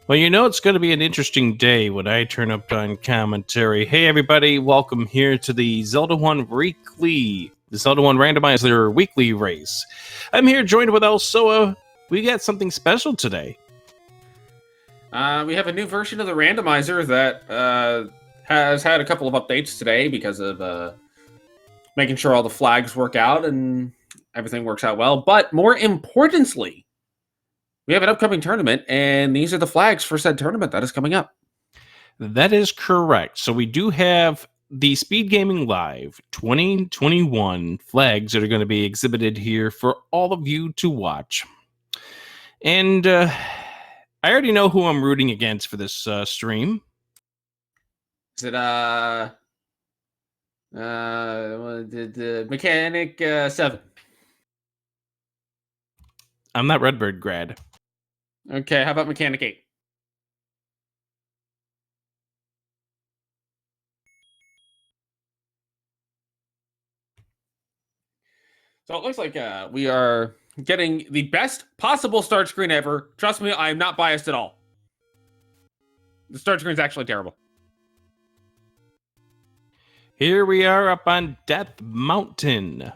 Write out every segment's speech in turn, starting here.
Well, you know it's going to be an interesting day when I turn up on commentary. Hey, everybody, welcome here to the Zelda 1 Randomizer weekly race. I'm here joined with Elsoa. We got something special today. We have a new version of the randomizer that has had a couple of updates today because of making sure all the flags work out and everything works out well. But more importantly, we have an upcoming tournament, and these are the flags for said tournament that is coming up. That is correct. So we do have the Speed Gaming Live 2021 flags that are going to be exhibited here for all of you to watch. And I already know who I'm rooting against for this stream. Is it the Mechanic 7? I'm not Redbird grad. Okay, how about Mechanic 8? So it looks like we are getting the best possible start screen ever. Trust me, I am not biased at all. The start screen is actually terrible. Here we are up on Death Mountain,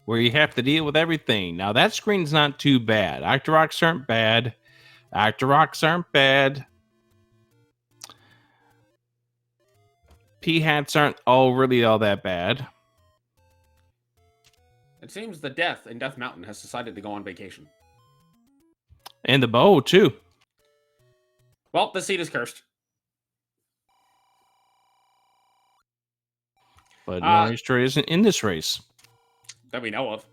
where you have to deal with everything. Now, that screen's not too bad. Octoroks aren't bad. P-hats aren't really all that bad. It seems the Death in Death Mountain has decided to go on vacation. And the bow, too. Well, the seat is cursed. But Noistra isn't in this race. That we know of.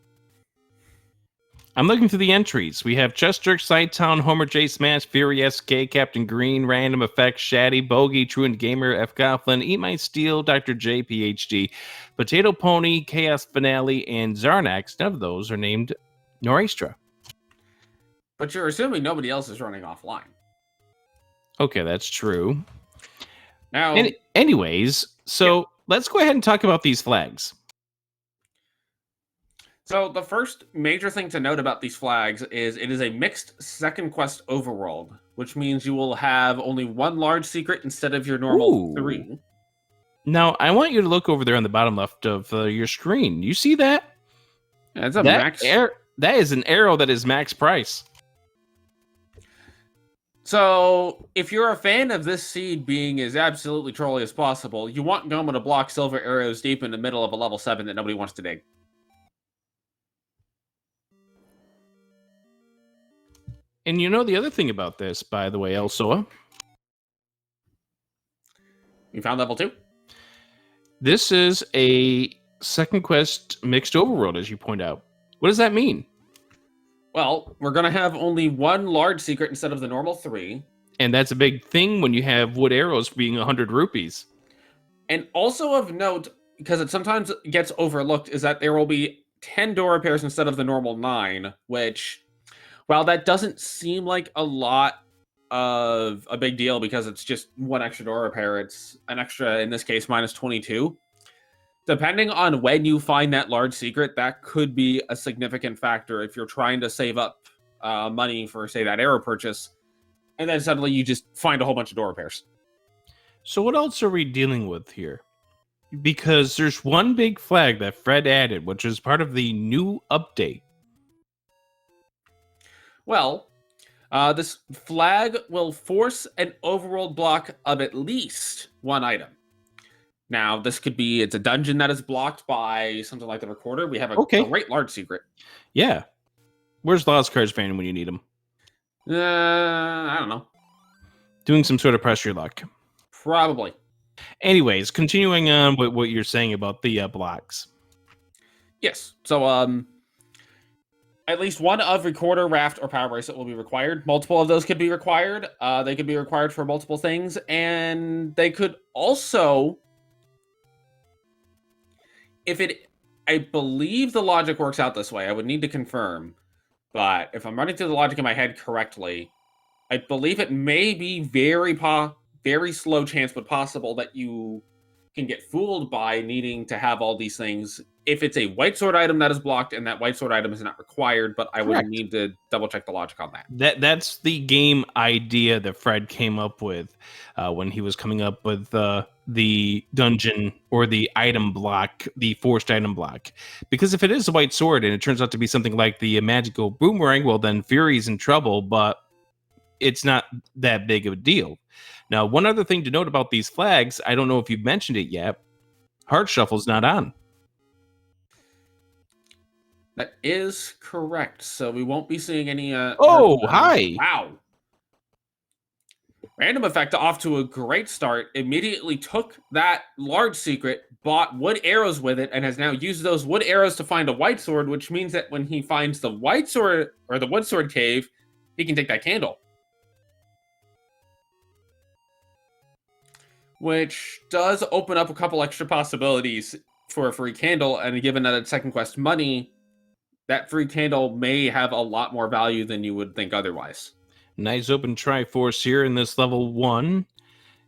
I'm looking through the entries. We have Chestjerk, Sidetown, Homer J. Smash, Fury SK, Captain Green, Random Effects, Shaddy, Bogey, Truant Gamer, F. Coughlin, Eat My Steel, Dr. J, PhD, Potato Pony, Chaos Finale, and Zarnax. None of those are named Noistra. But you're assuming nobody else is running offline. Okay, that's true. Now, anyways, so let's go ahead and talk about these flags. So the first major thing to note about these flags is it is a mixed second quest overworld, which means you will have only one large secret instead of your normal 3. Now, I want you to look over there on the bottom left of your screen. You see that? Yeah, it's a max. That is an arrow that is max price. So, if you're a fan of this seed being as absolutely trolly as possible, you want Goma to block silver arrows deep in the middle of a level 7 that nobody wants to dig. And you know the other thing about this, by the way, Elsoa? You found level 2? This is a second quest mixed overworld, as you point out. What does that mean? Well, we're going to have only one large secret instead of the normal 3. And that's a big thing when you have wood arrows being 100 rupees. And also of note, because it sometimes gets overlooked, is that there will be 10 door repairs instead of the normal 9, which, while that doesn't seem like a lot of a big deal because it's just one extra door repair, it's an extra, in this case, minus 22. Depending on when you find that large secret, that could be a significant factor if you're trying to save up money for, say, that arrow purchase, and then suddenly you just find a whole bunch of door repairs. So what else are we dealing with here? Because there's one big flag that Fred added, which is part of the new update. Well, this flag will force an overworld block of at least one item. Now, this could be, it's a dungeon that is blocked by something like the recorder. We have a great large secret. Yeah. Where's Lost Cards Van when you need them? I don't know. Doing some sort of press your luck. Probably. Anyways, continuing on with what you're saying about the blocks. Yes. So, at least one of recorder, raft, or power bracelet will be required. Multiple of those could be required. They could be required for multiple things, and they could also, I believe the logic works out this way. I would need to confirm, but if I'm running through the logic in my head correctly, I believe it may be very slow chance, but possible that you can get fooled by needing to have all these things if it's a white sword item that is blocked and that white sword item is not required, but I would Correct. need to double check the logic on that. That's the game idea that Fred came up with when he was coming up with the dungeon or the item block, the forced item block. Because if it is a white sword and it turns out to be something like the magical boomerang, well, then Fury's in trouble, but it's not that big of a deal. Now, one other thing to note about these flags, I don't know if you've mentioned it yet, Heart Shuffle's not on. That is correct. So we won't be seeing any. Oh, hi! Wow. Random Effect off to a great start. Immediately took that large secret, bought wood arrows with it, and has now used those wood arrows to find a white sword, which means that when he finds the white sword or the wood sword cave, he can take that candle. Which does open up a couple extra possibilities for a free candle, and given that it's second quest money, that free candle may have a lot more value than you would think otherwise. Nice open Triforce here in this level 1.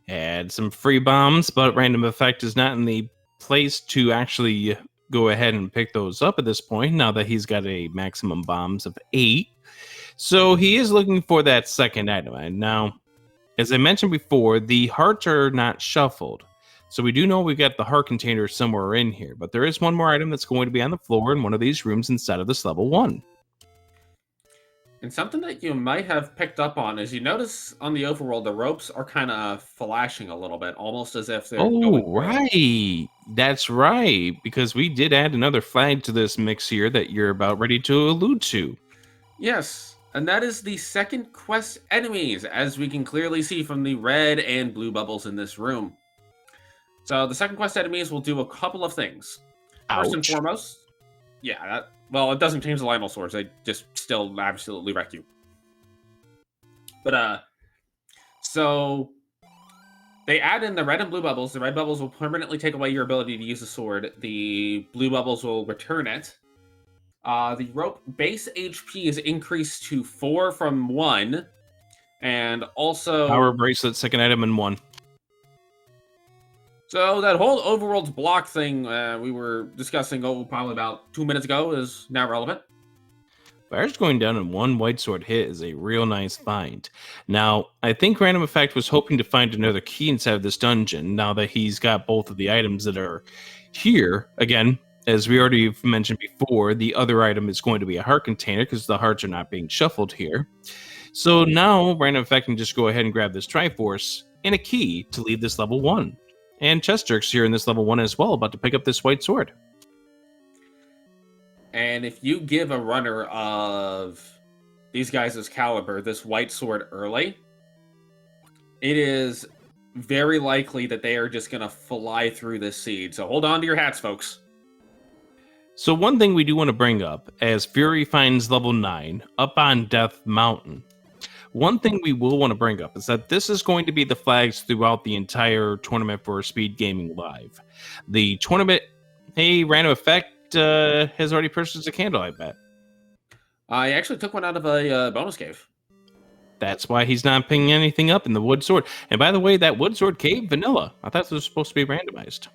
Add some free bombs, but Random Effect is not in the place to actually go ahead and pick those up at this point, now that he's got a maximum bombs of 8. So he is looking for that second item. And now, as I mentioned before, the hearts are not shuffled. So we do know we've got the heart container somewhere in here, but there is one more item that's going to be on the floor in one of these rooms inside of this level 1. And something that you might have picked up on is you notice on the overworld, the ropes are kind of flashing a little bit, almost as if they're going through. Right. That's right, because we did add another flag to this mix here that you're about ready to allude to. Yes, and that is the second quest enemies, as we can clearly see from the red and blue bubbles in this room. So the second quest enemies will do a couple of things. First and foremost, yeah, well, it doesn't change the Lionel swords. They just still absolutely wreck you. But, so they add in the red and blue bubbles. The red bubbles will permanently take away your ability to use the sword. The blue bubbles will return it. The rope base HP is increased to 4 from 1. And also... Power bracelet, second item, and 1. So that whole overworld block thing we were discussing probably about 2 minutes ago is now relevant. Fire's going down in 1 white sword hit is a real nice find. Now, I think Random Effect was hoping to find another key inside of this dungeon now that he's got both of the items that are here. Again, as we already mentioned before, the other item is going to be a heart container because the hearts are not being shuffled here. So now Random Effect can just go ahead and grab this Triforce and a key to leave this level 1. And Chest Jerk's here in this level 1 as well, about to pick up this white sword. And if you give a runner of these guys' caliber this white sword early, it is very likely that they are just going to fly through this seed. So hold on to your hats, folks. So one thing we do want to bring up, as Fury finds level 9 up on Death Mountain, one thing we will want to bring up is that this is going to be the flags throughout the entire tournament for Speed Gaming Live. The tournament, hey, Random Effect has already purchased a candle, I bet. I actually took one out of a bonus cave. That's why he's not picking anything up in the wood sword. And by the way, that wood sword cave, vanilla. I thought this was supposed to be randomized.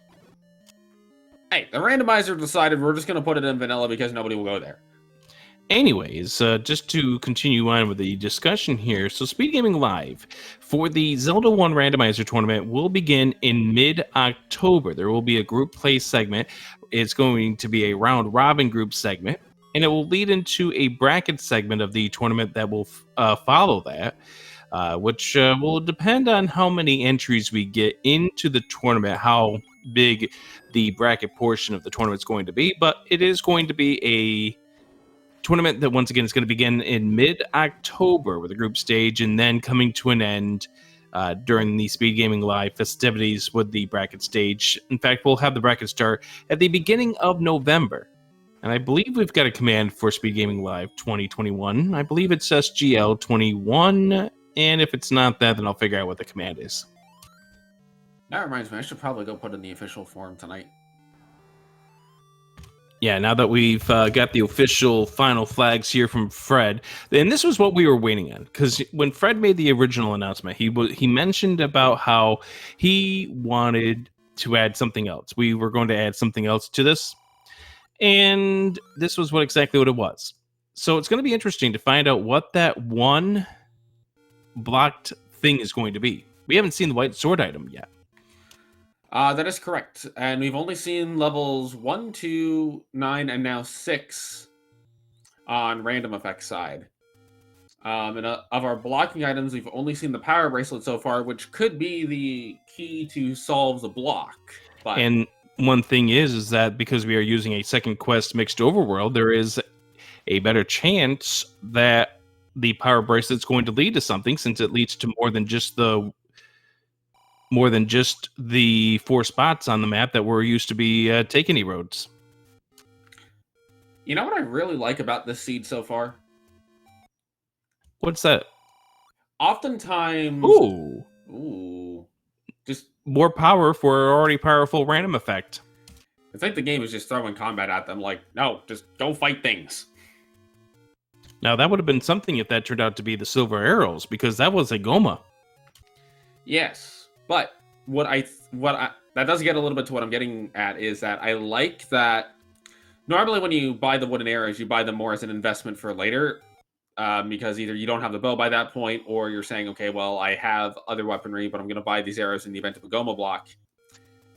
Hey, the randomizer decided we're just going to put it in vanilla because nobody will go there. Anyways, just to continue on with the discussion here, so Speed Gaming Live for the Zelda 1 Randomizer tournament will begin in mid-October. There will be a group play segment. It's going to be a round-robin group segment, and it will lead into a bracket segment of the tournament that will follow that, which will depend on how many entries we get into the tournament, how big the bracket portion of the tournament is going to be, but it is going to be a tournament that once again is going to begin in mid-October with a group stage and then coming to an end during the Speed Gaming Live festivities with the bracket stage. In fact, we'll have the bracket start at the beginning of November. And I believe we've got a command for Speed Gaming Live 2021. I believe it's SGL21. And if it's not that, then I'll figure out what the command is. That reminds me, I should probably go put in the official form tonight. Yeah, now that we've got the official final flags here from Fred, and this was what we were waiting on, because when Fred made the original announcement, he mentioned about how he wanted to add something else. We were going to add something else to this, And this was exactly what it was. So it's going to be interesting to find out what that one blocked thing is going to be. We haven't seen the white sword item yet. That is correct. And we've only seen levels 1, 2, 9, and now 6 on random effects side. And of our blocking items, we've only seen the power bracelet so far, which could be the key to solve the block. But And one thing is that because we are using a second quest mixed overworld, there is a better chance that the power bracelet's going to lead to something, since it leads to more than just the 4 spots on the map that were used to be take any roads. you know what I really like about this seed so far? What's that? Oftentimes, just more power for an already powerful random effect. I think the game is just throwing combat at them. Like, no, just go fight things. Now that would have been something if that turned out to be the silver arrows, because that was a Goma. Yes, but what I that does get a little bit to what I'm getting at is that I like that. Normally, when you buy the wooden arrows, you buy them more as an investment for later. Because either you don't have the bow by that point, or you're saying, okay, well, I have other weaponry, but I'm going to buy these arrows in the event of a Goma block.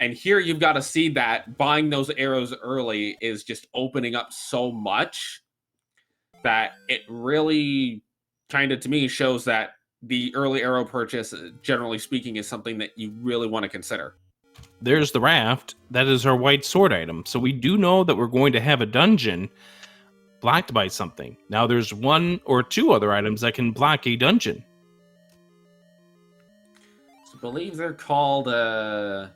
And here you've got to see that buying those arrows early is just opening up so much that it really kind of, to me, shows that the early arrow purchase, generally speaking, is something that you really want to consider. There's the raft. That is our white sword item. So we do know that we're going to have a dungeon blocked by something. Now there's 1 or 2 other items that can block a dungeon. So I believe they're called a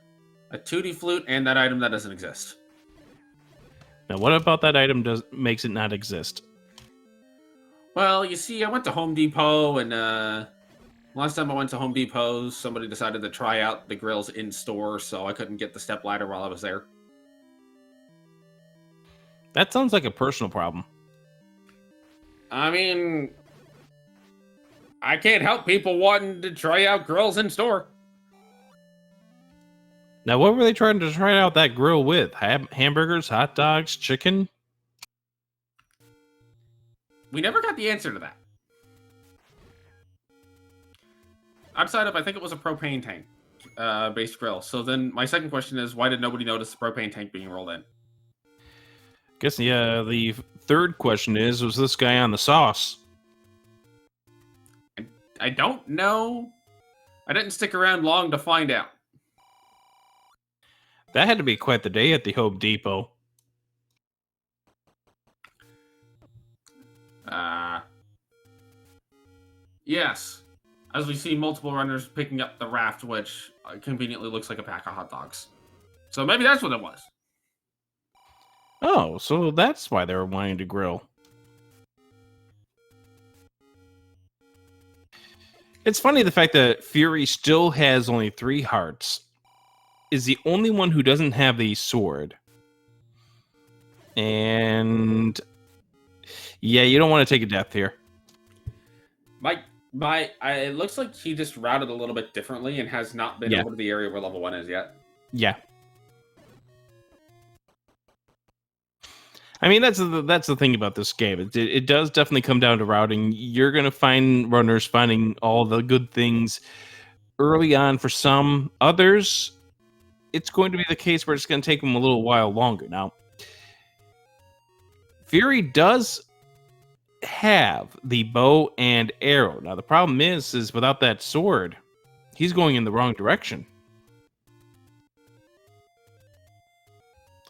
Tutti Flute and that item that doesn't exist. Now what about that item makes it not exist? Well, you see, I went to Home Depot, and last time I went to Home Depot, somebody decided to try out the grills in store, so I couldn't get the step ladder while I was there. That sounds like a personal problem. I mean, I can't help people wanting to try out grills in store. Now, what were they trying to try out that grill with? Hamburgers, hot dogs, chicken? We never got the answer to that. Outside of, I think it was a propane tank based grill. So then my second question is, why did nobody notice the propane tank being rolled in? Guess, yeah, the third question is, was this guy on the sauce? I don't know. I didn't stick around long to find out. That had to be quite the day at the Home Depot. Yes. As we see multiple runners picking up the raft, which conveniently looks like a pack of hot dogs. So maybe that's what it was. Oh, so that's why they were wanting to grill. It's funny the fact that Fury still has only 3 hearts, is the only one who doesn't have the sword. And yeah, you don't want to take a death here. It looks like he just routed a little bit differently and has not been over to the area where level 1 is yet. Yeah. I mean, that's the thing about this game. It does definitely come down to routing. You're going to find runners finding all the good things early on for some. Others, it's going to be the case where it's going to take them a little while longer. Now, Fury does have the bow and arrow. Now, the problem is without that sword, he's going in the wrong direction.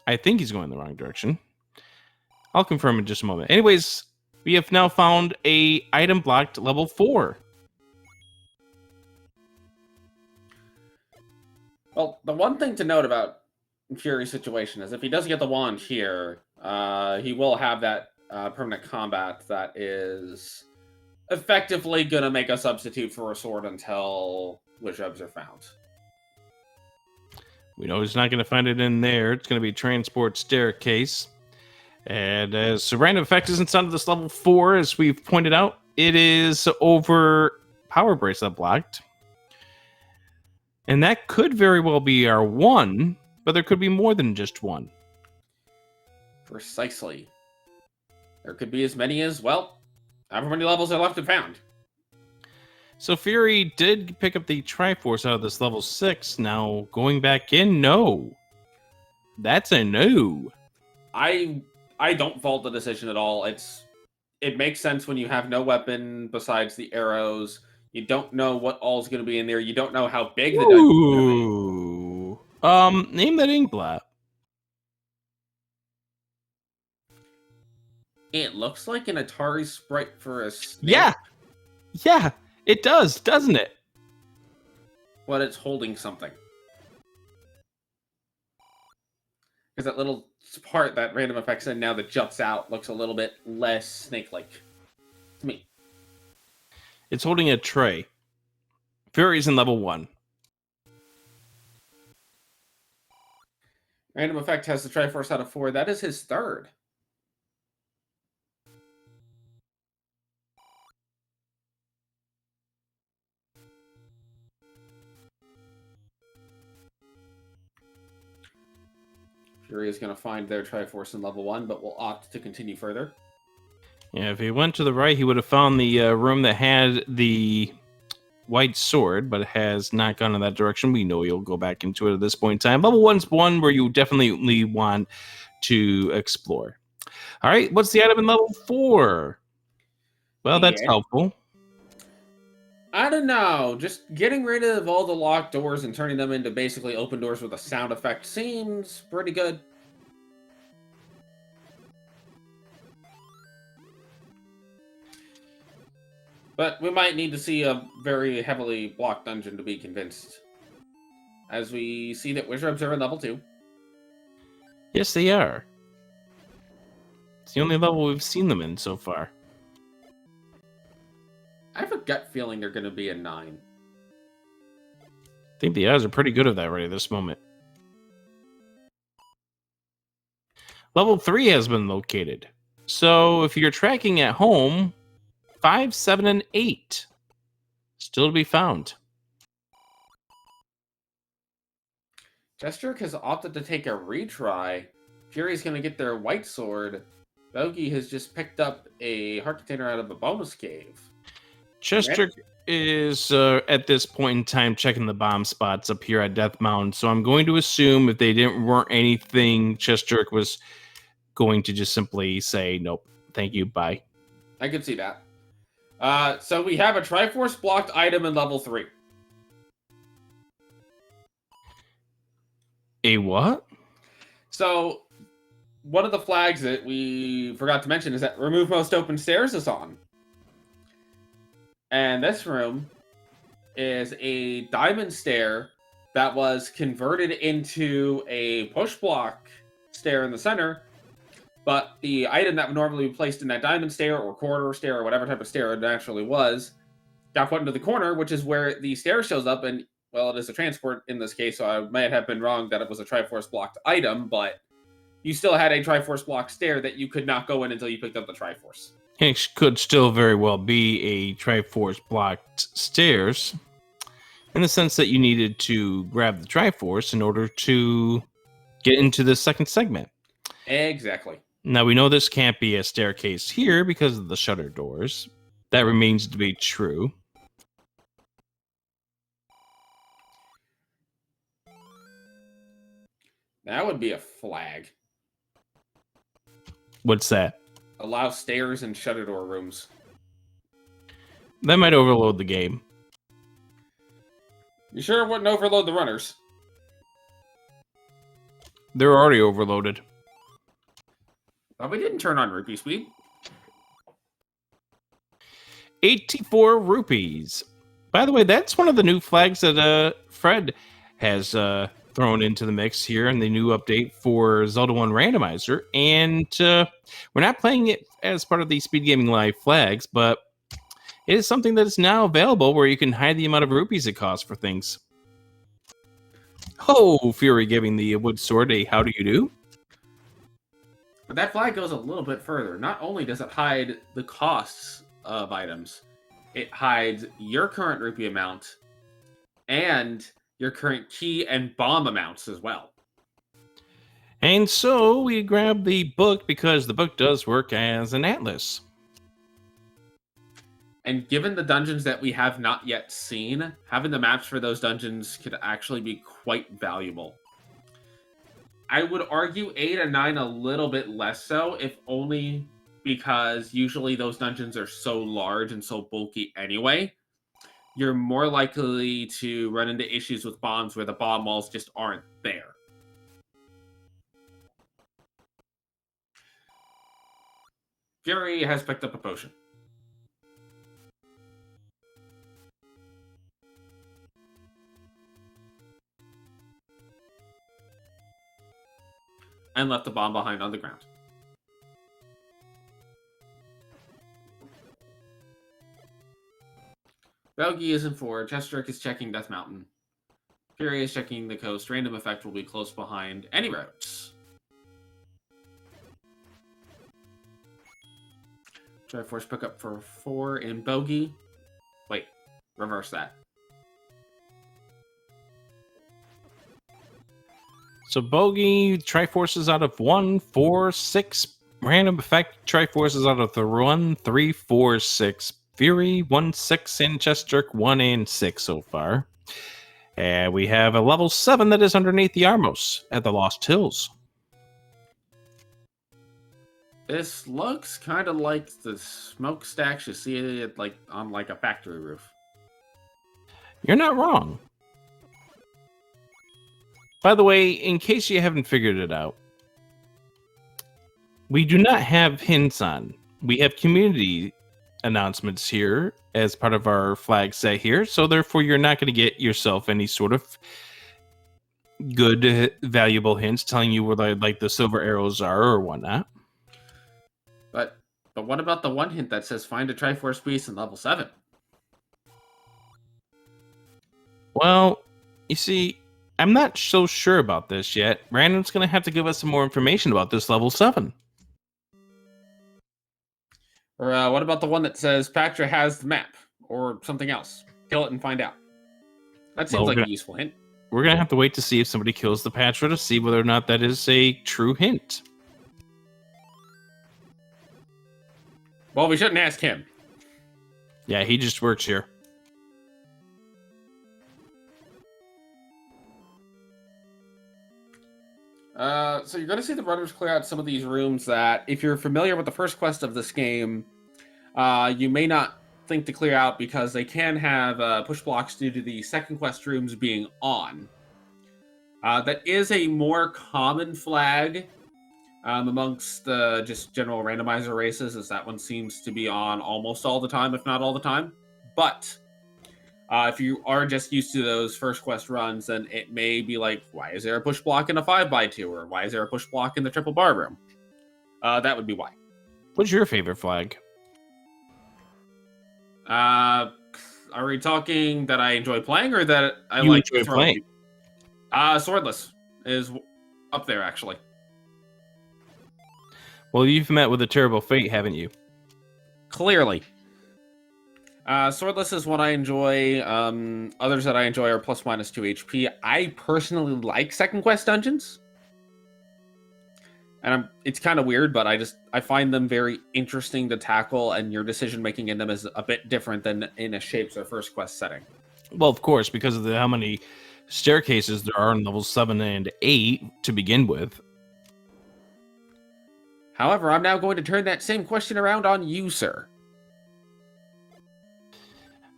I think he's going in the wrong direction. I'll confirm in just a moment. Anyways, we have now found a item blocked level 4. Well, the one thing to note about Fury's situation is if he does get the wand here, he will have that permanent combat that is effectively going to make a substitute for a sword until witch herbs are found. We know he's not going to find it in there. It's going to be transport staircase. And as random effect isn't on this level 4, as we've pointed out, it is over power bracelet blocked. And that could very well be our 1, but there could be more than just 1. Precisely. There could be as many as, well, however many levels are left and found. So Fury did pick up the Triforce out of this level 6. Now, going back in, no. That's a no. I don't fault the decision at all. It makes sense when you have no weapon besides the arrows. You don't know what all's going to be in there. You don't know how big the dungeon's going to be. Ooh. Name that ink blot. It looks like an Atari sprite for a snake. Yeah, it does, doesn't it? But it's holding something. Because that little part that random effects in now that juts out looks a little bit less snake-like to me. It's holding a tray. Fury's in level 1. Random effect has the Triforce out of 4. That is his third. Fury is going to find their Triforce in level 1, but will opt to continue further. Yeah, if he went to the right, he would have found the room that had the white sword, but it has not gone in that direction. We know you'll go back into it at this point in time. Level 1's one where you definitely want to explore. All right, what's the item in level 4? Well, that's helpful. I don't know. Just getting rid of all the locked doors and turning them into basically open doors with a sound effect seems pretty good. But we might need to see a very heavily blocked dungeon to be convinced. As we see that wizards are in level 2. Yes, they are. It's the only level we've seen them in so far. I have a gut feeling they're going to be a 9. I think the odds are pretty good of that right at this moment. Level 3 has been located. So if you're tracking at home, 5, 7, and 8 still to be found. Gesture has opted to take a retry. Fury's going to get their white sword. Bogey has just picked up a heart container out of a bonus cave. Chester is at this point in time checking the bomb spots up here at Death Mountain. So I'm going to assume if they weren't anything, Chester was going to just simply say, nope, thank you, bye. I could see that. So we have a Triforce blocked item in level 3. A what? So one of the flags that we forgot to mention is that remove most open stairs is on. And this room is a diamond stair that was converted into a push block stair in the center. But the item that would normally be placed in that diamond stair or corridor stair or whatever type of stair it actually was got put into the corner, which is where the stair shows up. And, well, it is a transport in this case, so I might have been wrong that it was a Triforce blocked item, but you still had a Triforce blocked stair that you could not go in until you picked up the Triforce. It could still very well be a Triforce blocked stairs in the sense that you needed to grab the Triforce in order to get into the second segment. Exactly. Now, we know this can't be a staircase here because of the shutter doors. That remains to be true. That would be a flag. What's that? Allow stairs and shutter door rooms. That might overload the game. You sure it wouldn't overload the runners? They're already overloaded. But we didn't turn on rupee speed. 84 rupees. By the way, that's one of the new flags that Fred has thrown into the mix here in the new update for Zelda 1 Randomizer. And we're not playing it as part of the Speed Gaming Live flags, but it is something that is now available where you can hide the amount of rupees it costs for things. Oh, Fury giving the wood sword a how do you do? But that flag goes a little bit further. Not only does it hide the costs of items, it hides your current rupee amount and your current key and bomb amounts as well. And so we grab the book because the book does work as an atlas. And given the dungeons that we have not yet seen, having the maps for those dungeons could actually be quite valuable. I would argue 8 and 9 a little bit less so, if only because usually those dungeons are so large and so bulky anyway. You're more likely to run into issues with bombs where the bomb walls just aren't there. Fury has picked up a potion. And left the bomb behind on the ground. Belgi is in 4. Chestrick is checking Death Mountain. Fury is checking the coast. Random Effect will be close behind any roads. Triforce pick up for 4 in Bogey. Wait, reverse that. So Bogey, Triforce is out of 1, 4, 6. Random Effect, Triforce is out of the 1, 3, 4, 6. Fury, 1, 6, and Chestrick, 1 and 6 so far. And we have a level 7 that is underneath the Armos at the Lost Hills. This looks kind of like the smokestacks you see it like on like a factory roof. You're not wrong. By the way, in case you haven't figured it out, we do not have hints on. We have community announcements here as part of our flag set here, so therefore you're not going to get yourself any sort of good, valuable hints telling you where like the silver arrows are or whatnot. But what about the one hint that says find a Triforce piece in level 7? Well, you see, I'm not so sure about this yet. Random's going to have to give us some more information about this level 7. Or what about the one that says Patra has the map? Or something else? Kill it and find out. That seems like a useful hint. We're going to have to wait to see if somebody kills the Patra to see whether or not that is a true hint. Well, we shouldn't ask him. Yeah, he just works here. So you're going to see the runners clear out some of these rooms that, if you're familiar with the first quest of this game, you may not think to clear out because they can have push blocks due to the second quest rooms being on. That is a more common flag amongst the just general randomizer races, as that one seems to be on almost all the time, if not all the time. But if you are just used to those first quest runs, then it may be like, why is there a push block in a 5x2? Or why is there a push block in the triple bar room? That would be why. What's your favorite flag? Are we talking that I enjoy playing or that I You like enjoy playing? Swordless is up there, actually. Well, you've met with a terrible fate, haven't you? Clearly. Swordless is one I enjoy. Others that I enjoy are plus minus 2 HP. I personally like second quest dungeons. And it's kind of weird, but I find them very interesting to tackle, and your decision making in them is a bit different than in a Shapes or first quest setting. Well, of course, because of how many staircases there are in levels 7 and 8 to begin with. However, I'm now going to turn that same question around on you, sir.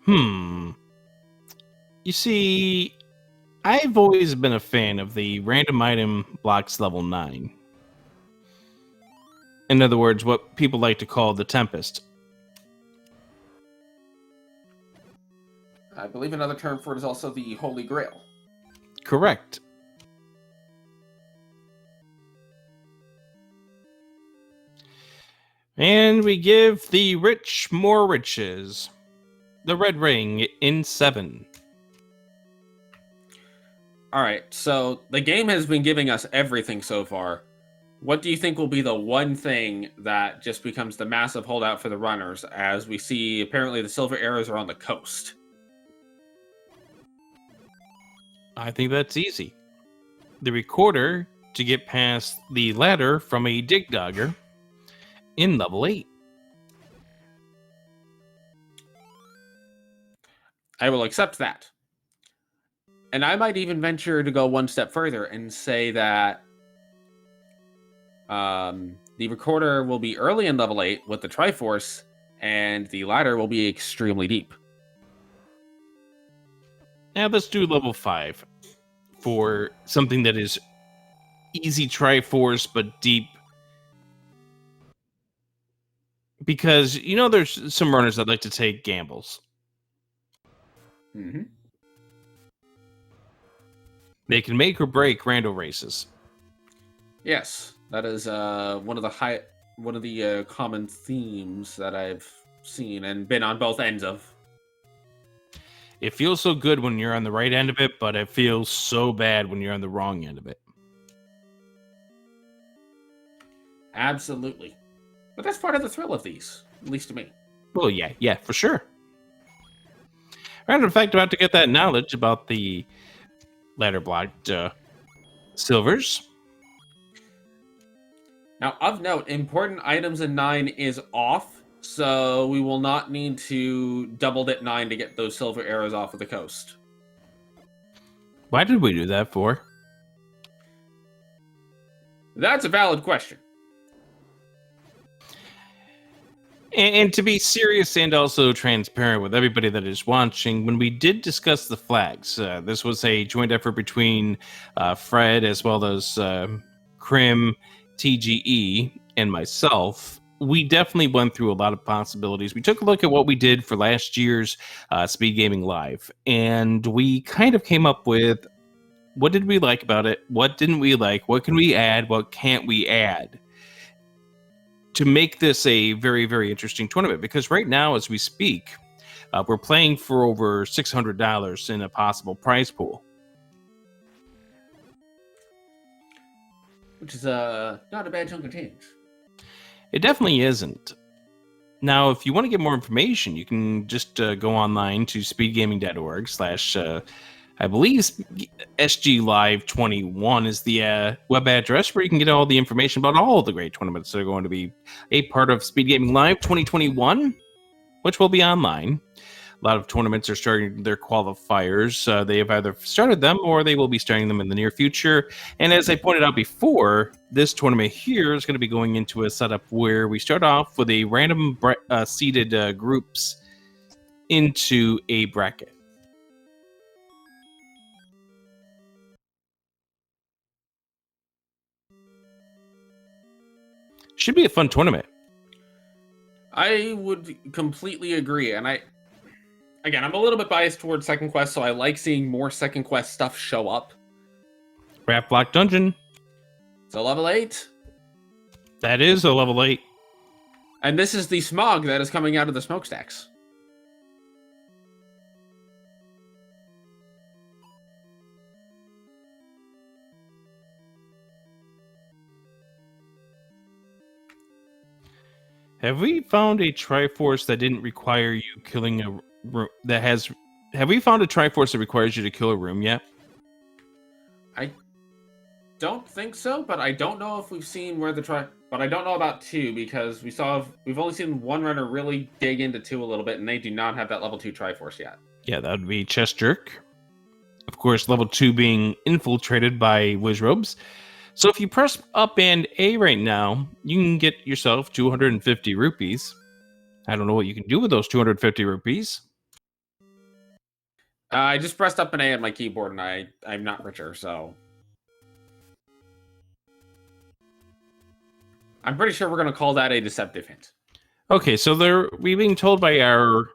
You see, I've always been a fan of the random item blocks level 9. In other words, what people like to call the Tempest. I believe another term for it is also the Holy Grail. Correct. And we give the rich more riches. The red ring in 7. Alright, so the game has been giving us everything so far. What do you think will be the one thing that just becomes the massive holdout for the runners, as we see apparently the silver arrows are on the coast? I think that's easy. The recorder to get past the ladder from a dig dogger in level 8. I will accept that. And I might even venture to go one step further and say that the recorder will be early in level 8 with the Triforce, and the ladder will be extremely deep. Now let's do level 5 for something that is easy Triforce but deep. Because, you know, there's some runners that like to take gambles. Mm-hmm. They can make or break rando races. Yes, that is one of the common themes that I've seen and been on both ends of. It feels so good when you're on the right end of it, but it feels so bad when you're on the wrong end of it. Absolutely. But that's part of the thrill of these, at least to me. Well, yeah, for sure. Random fact about to get that knowledge about the ladder blocked silvers. Now, of note, important items in 9 is off, so we will not need to double dip 9 to get those silver arrows off of the coast. Why did we do that for? That's a valid question. And to be serious and also transparent with everybody that is watching, when we did discuss the flags, this was a joint effort between Fred as well as Krim, TGE, and myself. We definitely went through a lot of possibilities. We took a look at what we did for last year's Speed Gaming Live, and we kind of came up with what did we like about it, what didn't we like, what can we add, what can't we add, to make this a very, very interesting tournament. Because right now, as we speak, we're playing for over $600 in a possible prize pool. Which is not a bad chunk of change. It definitely isn't. Now, if you want to get more information, you can just go online to speedgaming.org/ I believe SG Live 21 is the web address where you can get all the information about all of the great tournaments that are going to be a part of Speed Gaming Live 2021, which will be online. A lot of tournaments are starting their qualifiers. They have either started them or they will be starting them in the near future. And as I pointed out before, this tournament here is going to be going into a setup where we start off with a random seeded groups into a bracket. Should be a fun tournament. I would completely agree. And I'm a little bit biased towards Second Quest, so I like seeing more Second Quest stuff show up. Rat Block Dungeon. So level 8. That is a level 8. And this is the smog that is coming out of the smokestacks. Have we found a Triforce that didn't require you killing a room have we found a Triforce that requires you to kill a room yet? I don't think so, but I don't know if we've seen where but I don't know about 2 because we've only seen one runner really dig into 2 a little bit, and they do not have that level 2 Triforce yet. Yeah, that would be Chest Jerk. Of course, level 2 being infiltrated by Wizrobes. So if you press up and A right now, you can get yourself 250 rupees. I don't know what you can do with those 250 rupees. I just pressed up an A on my keyboard, and I'm not richer, so... I'm pretty sure we're going to call that a deceptive hint. Okay, so we're being told by our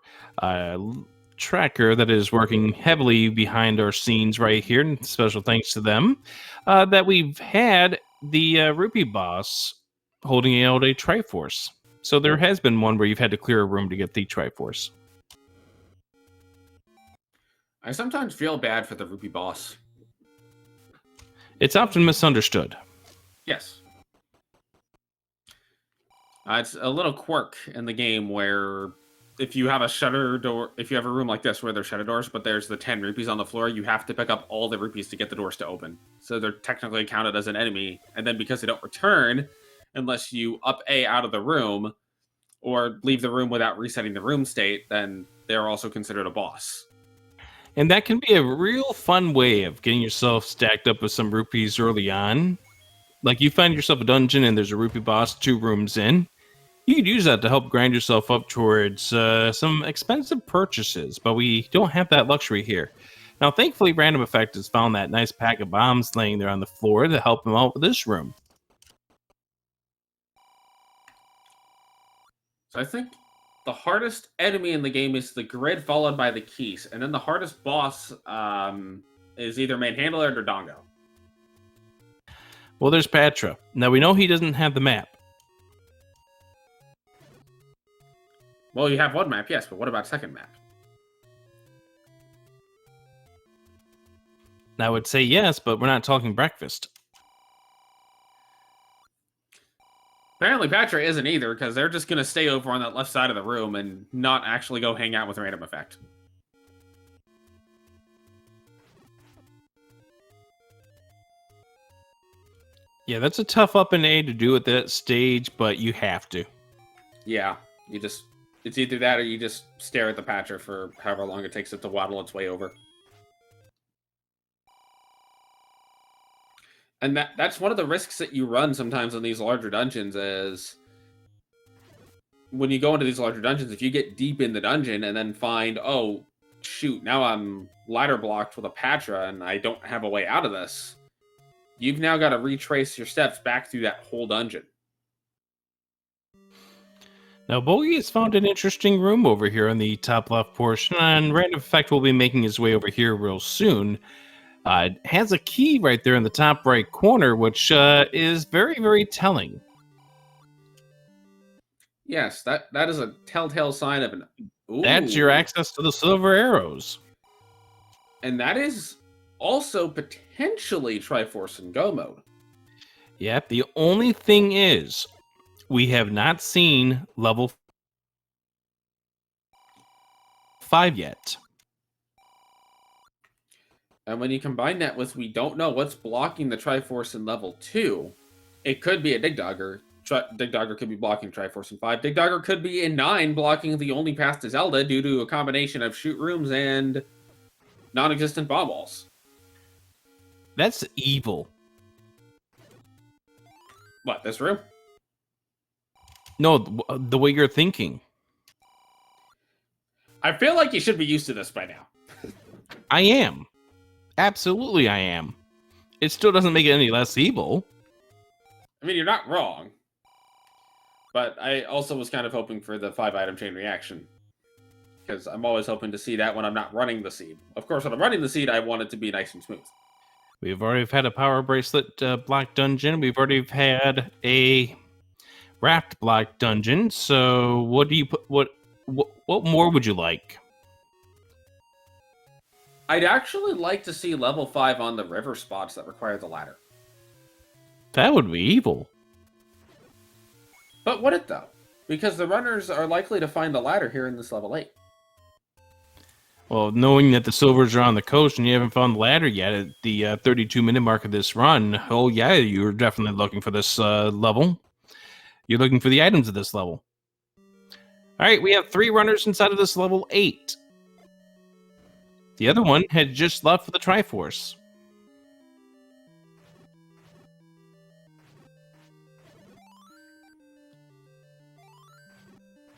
tracker that is working heavily behind our scenes right here, and special thanks to them, that we've had the Rupee boss holding out a Triforce. So there has been one where you've had to clear a room to get the Triforce. I sometimes feel bad for the Rupee boss. It's often misunderstood. Yes. It's a little quirk in the game where if you have a shutter door, if you have a room like this where there's shutter doors, but there's the 10 rupees on the floor, you have to pick up all the rupees to get the doors to open. So they're technically counted as an enemy. And then because they don't return, unless you up A out of the room or leave the room without resetting the room state, then they're also considered a boss. And that can be a real fun way of getting yourself stacked up with some rupees early on. Like you find yourself a dungeon and there's a rupee boss 2 rooms in. You could use that to help grind yourself up towards some expensive purchases, but we don't have that luxury here. Now, thankfully, Random Effect has found that nice pack of bombs laying there on the floor to help him out with this room. So I think the hardest enemy in the game is the grid, followed by the keys. And then the hardest boss is either Manhandler or Dodongo. Well, there's Patra. Now, we know he doesn't have the map. Well, you have one map, yes, but what about second map? I would say yes, but we're not talking breakfast. Apparently Patra isn't either, because they're just going to stay over on that left side of the room and not actually go hang out with Random Effect. Yeah, that's a tough up and A to do at that stage, but you have to. Yeah, it's either that or you just stare at the Patra for however long it takes it to waddle its way over. And that's one of the risks that you run sometimes in these larger dungeons is when you go into these larger dungeons, if you get deep in the dungeon and then find, oh, shoot, now I'm ladder blocked with a Patra and I don't have a way out of this, you've now got to retrace your steps back through that whole dungeon. Now, Bogey has found an interesting room over here in the top left portion, and Random Effect will be making his way over here real soon. It has a key right there in the top right corner, which is very, very telling. Yes, that is a telltale sign of an... Ooh. That's your access to the silver arrows. And that is also potentially Triforce and Go mode. Yep, the only thing is, we have not seen level 5 yet. And when you combine that with we don't know what's blocking the Triforce in level 2, it could be a Dig Dogger. Dig Dogger could be blocking Triforce in 5. Dig Dogger could be in 9, blocking the only path to Zelda due to a combination of shoot rooms and non-existent bomb walls. That's evil. What, this room? No, the way you're thinking. I feel like you should be used to this by now. I am. Absolutely, I am. It still doesn't make it any less evil. I mean, you're not wrong. But I also was kind of hoping for the 5-item chain reaction. Because I'm always hoping to see that when I'm not running the seed. Of course, when I'm running the seed, I want it to be nice and smooth. We've already had a power bracelet block dungeon. We've already had a wrapped block dungeon. So what do you put? What more would you like? I'd actually like to see level 5 on the river spots that require the ladder. That would be evil. But would it though? Because the runners are likely to find the ladder here in this level 8. Well, knowing that the silvers are on the coast and you haven't found the ladder yet at the 32-minute mark of this run, oh yeah, you're definitely looking for this level. You're looking for the items of this level. All right, we have 3 runners inside of this level 8. The other one had just left for the Triforce.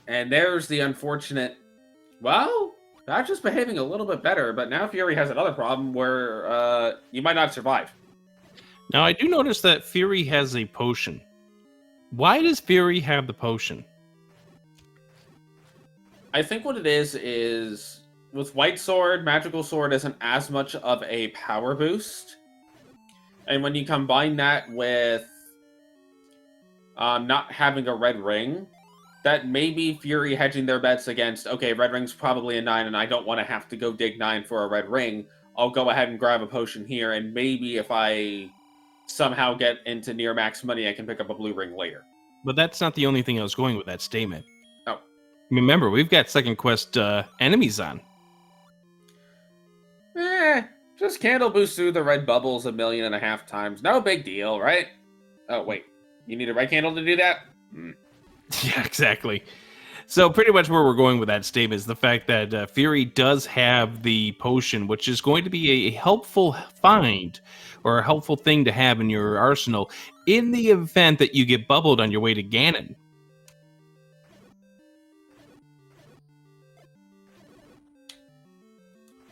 And there's the unfortunate... Well, Patra's behaving a little bit better, but now Fury has another problem where you might not survive. Now, I do notice that Fury has a potion. Why does Fury have the potion? I think what it is with White Sword, Magical Sword isn't as much of a power boost. And when you combine that with not having a red ring, that may be Fury hedging their bets against, okay, red ring's probably a 9 and I don't want to have to go dig 9 for a red ring. I'll go ahead and grab a potion here, and maybe if I somehow get into near max money, I can pick up a blue ring later. But that's not the only thing I was going with that statement. Oh. Remember, we've got second quest enemies on. Just candle boost through the red bubbles 1.5 million times. No big deal, right? Oh, wait. You need a red candle to do that? Yeah, exactly. So pretty much where we're going with that statement is the fact that Fury does have the potion, which is going to be a helpful find or a helpful thing to have in your arsenal in the event that you get bubbled on your way to Ganon.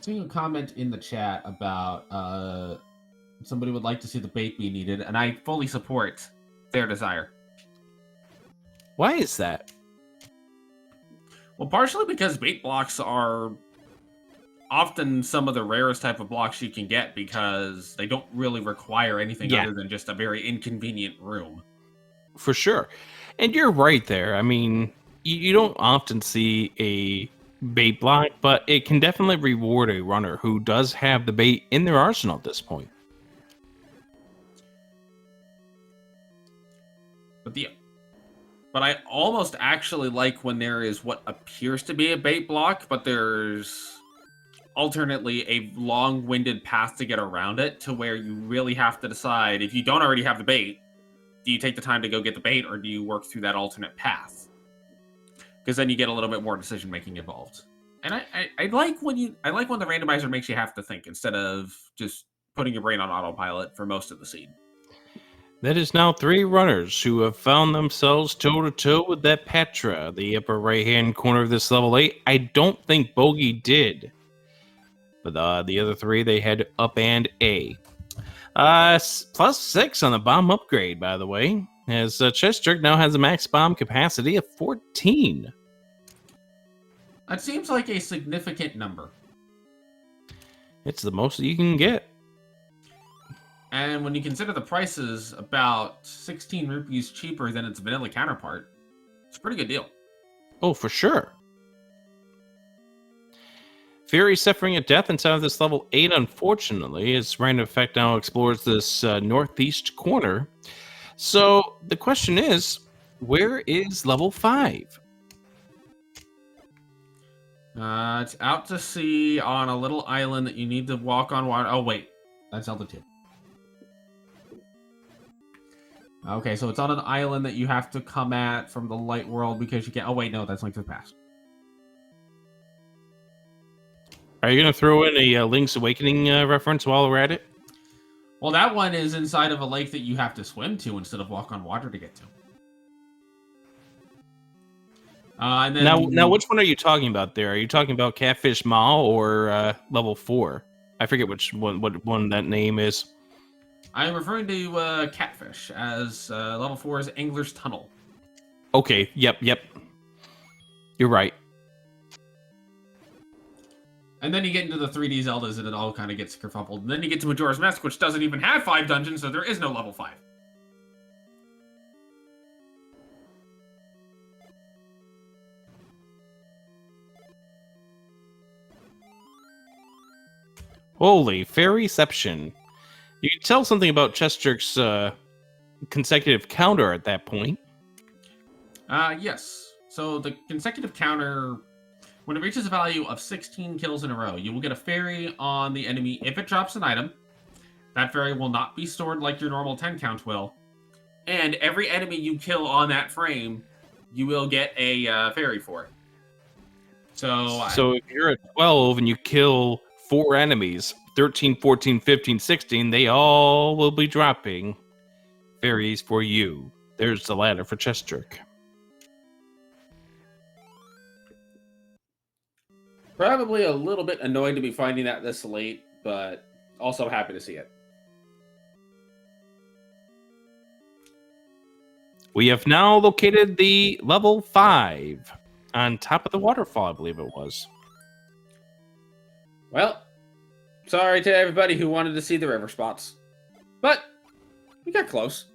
Seeing a comment in the chat about somebody would like to see the bait be needed, and I fully support their desire. Why is that? Well, partially because bait blocks are often some of the rarest type of blocks you can get because they don't really require anything other than just a very inconvenient room. For sure. And you're right there. I mean, you don't often see a bait block, but it can definitely reward a runner who does have the bait in their arsenal at this point. But I almost actually like when there is what appears to be a bait block, but there's alternately a long-winded path to get around it, to where you really have to decide, if you don't already have the bait, do you take the time to go get the bait, or do you work through that alternate path? Because then you get a little bit more decision-making involved. And I like when the randomizer makes you have to think instead of just putting your brain on autopilot for most of the scene. That is now 3 runners who have found themselves toe-to-toe with that Petra, the upper right-hand corner of this level 8. I don't think Bogey did. But the other 3, they had up and A. Plus 6 on the bomb upgrade, by the way, as Chest Jerk now has a max bomb capacity of 14. That seems like a significant number. It's the most you can get. And when you consider the prices about 16 rupees cheaper than its vanilla counterpart, it's a pretty good deal. Oh, for sure. Fury suffering a death inside of this level 8, unfortunately, as Random Effect now explores this northeast corner. So the question is, where is level 5? It's out to sea on a little island that you need to walk on water. Oh, wait. That's Zelda 2. Okay, so it's on an island that you have to come at from the light world because you can't... Oh, wait, no, that's Link to the Past. Are you going to throw in a Link's Awakening reference while we're at it? Well, that one is inside of a lake that you have to swim to instead of walk on water to get to. And then... Now, which one are you talking about there? Are you talking about Catfish Mall or level 4? I forget which one, what one that name is. I'm referring to Catfish as level 4's Angler's Tunnel. Okay, yep. You're right. And then you get into the 3D Zeldas and it all kind of gets kerfuffled. And then you get to Majora's Mask, which doesn't even have 5 dungeons, so there is no level 5. Holy fairyception. You can tell something about Chest Jerk's consecutive counter at that point. Yes. So the consecutive counter, when it reaches a value of 16 kills in a row, you will get a fairy on the enemy if it drops an item. That fairy will not be stored like your normal 10 count will. And every enemy you kill on that frame, you will get a fairy for it. So if you're at 12 and you kill 4 enemies, 13, 14, 15, 16, they all will be dropping fairies for you. There's the ladder for Chest Jerk. Probably a little bit annoyed to be finding that this late, but also happy to see it. We have now located the level 5 on top of the waterfall, I believe it was. Well, sorry to everybody who wanted to see the river spots, but we got close.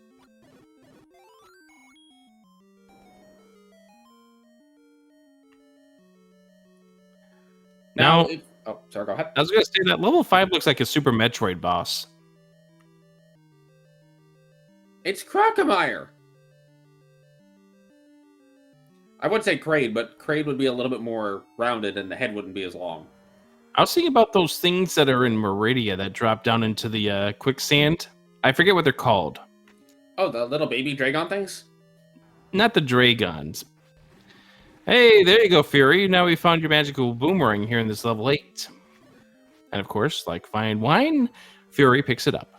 Now, oh, sorry, go ahead. I was going to say that level 5 looks like a Super Metroid boss. It's Crocomire. I would say Kraid, but Kraid would be a little bit more rounded and the head wouldn't be as long. I was thinking about those things that are in Meridia that drop down into the quicksand. I forget what they're called. Oh, the little baby Dragon things? Not the Dragons. Hey, there you go, Fury. Now we found your magical boomerang here in this level 8. And of course, like fine wine, Fury picks it up.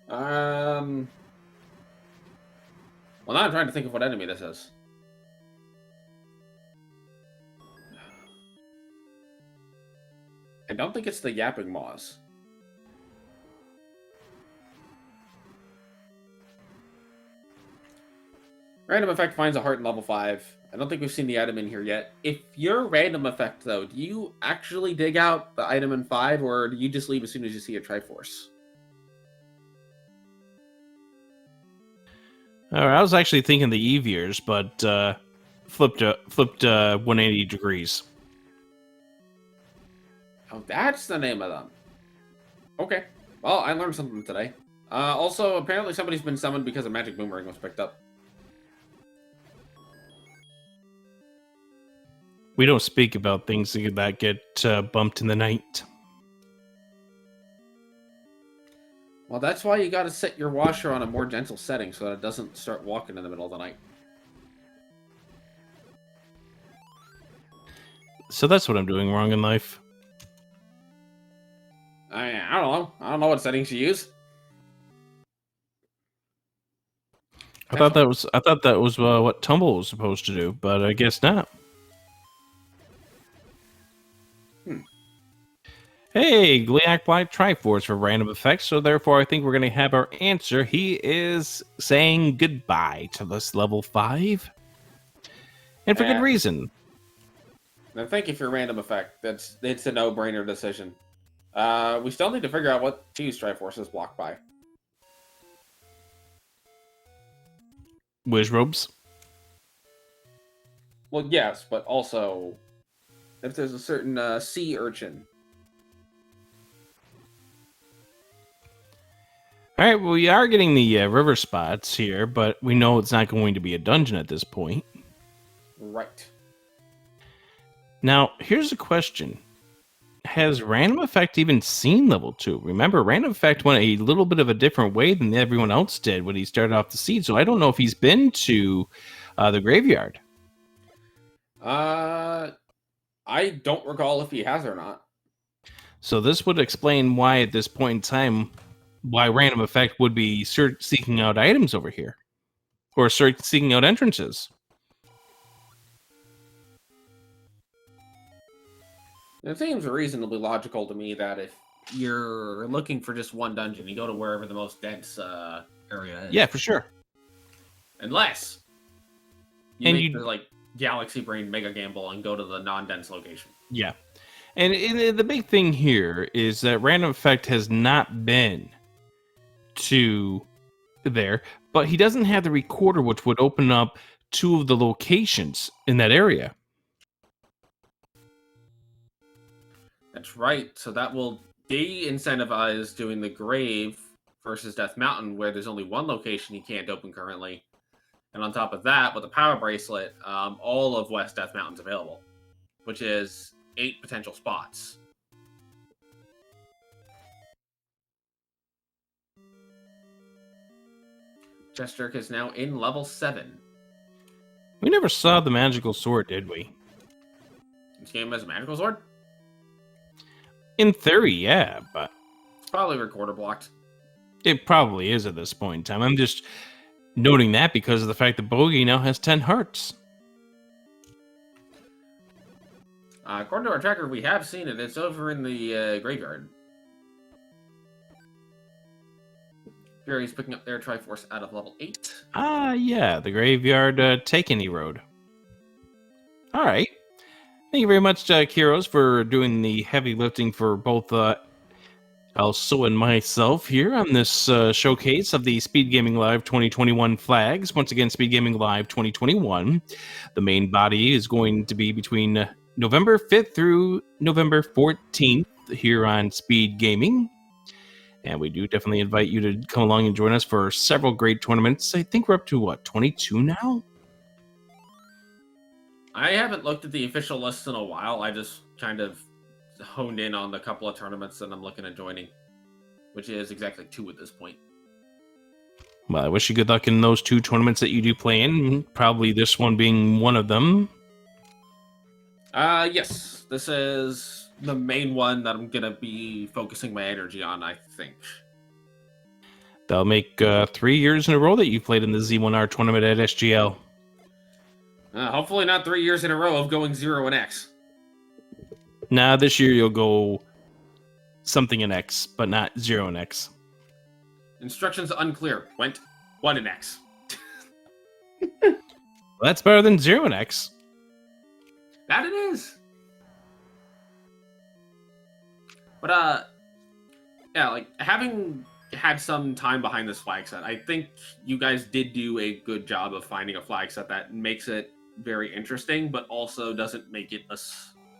Well, now I'm trying to think of what enemy this is. I don't think it's the Yapping Maws. Random effect finds a heart in level 5. I don't think we've seen the item in here yet. If you're random effect, though, do you actually dig out the item in 5, or do you just leave as soon as you see a Triforce? All right, I was actually thinking the Eviers, but flipped 180 degrees. Oh, that's the name of them. Okay. Well, I learned something today. Also, apparently somebody's been summoned because a magic boomerang was picked up. We don't speak about things that get bumped in the night. Well, that's why you gotta set your washer on a more gentle setting so that it doesn't start walking in the middle of the night. So that's what I'm doing wrong in life. I don't know. I don't know what settings you use. I thought that was what Tumble was supposed to do, but I guess not. Hey, Gliak Blight Triforce for random effects, so therefore I think we're going to have our answer. He is saying goodbye to this level 5. And for good reason. I think if you're random effect, it's a no-brainer decision. We still need to figure out what to use Triforce is blocked by. Wiz robes. Well, yes, but also if there's a certain sea urchin. All right, well, we are getting the river spots here, but we know it's not going to be a dungeon at this point. Right. Now, here's a question. Has Random Effect even seen level 2? Remember, Random Effect went a little bit of a different way than everyone else did when he started off the seed, so I don't know if he's been to the graveyard. I don't recall if he has or not. So this would explain why, at this point in time, why Random Effect would be seeking out items over here. Or seeking out entrances. It seems reasonably logical to me that if you're looking for just one dungeon, you go to wherever the most dense area is. Yeah, for sure. Unless you make the like Galaxy Brain mega gamble and go to the non-dense location. Yeah. And the big thing here is that Random Effect has not been to there, but he doesn't have the recorder, which would open up 2 of the locations in that area. That's right. So that will de-incentivize doing the Grave versus Death Mountain, where there's only one location you can't open currently. And on top of that, with the Power Bracelet, all of West Death Mountain's available, which is 8 potential spots. Chesterk is now in level 7. We never saw the magical sword, did we? This game has a magical sword? In theory, yeah, but It's probably recorder blocked. it probably is at this point in time. I'm just noting that because of the fact that Bogey now has 10 hearts. According to our tracker, we have seen it. It's over in the graveyard. Fury's picking up their Triforce out of level 8. Ah, yeah, the graveyard take any road. All right. Thank you very much, Kiros, for doing the heavy lifting for both Elso and myself here on this showcase of the Speed Gaming Live 2021 flags. Once again, Speed Gaming Live 2021. The main body is going to be between November 5th through November 14th here on Speed Gaming. And we do definitely invite you to come along and join us for several great tournaments. I think we're up to, 22 now? I haven't looked at the official list in a while. I just kind of honed in on the couple of tournaments that I'm looking at joining, which is exactly 2 at this point. Well, I wish you good luck in those 2 tournaments that you do play in, probably this one being one of them. Yes, this is the main one that I'm going to be focusing my energy on, I think. That'll make 3 years in a row that you played in the Z1R tournament at SGL. Hopefully not 3 years in a row of going 0 and X. Nah, this year you'll go something in X, but not 0 and X. Instructions unclear. Went 1 and X. Well, that's better than 0 and X. That it is. But, yeah, like, having had some time behind this flag set, I think you guys did do a good job of finding a flag set that makes it very interesting, but also doesn't make it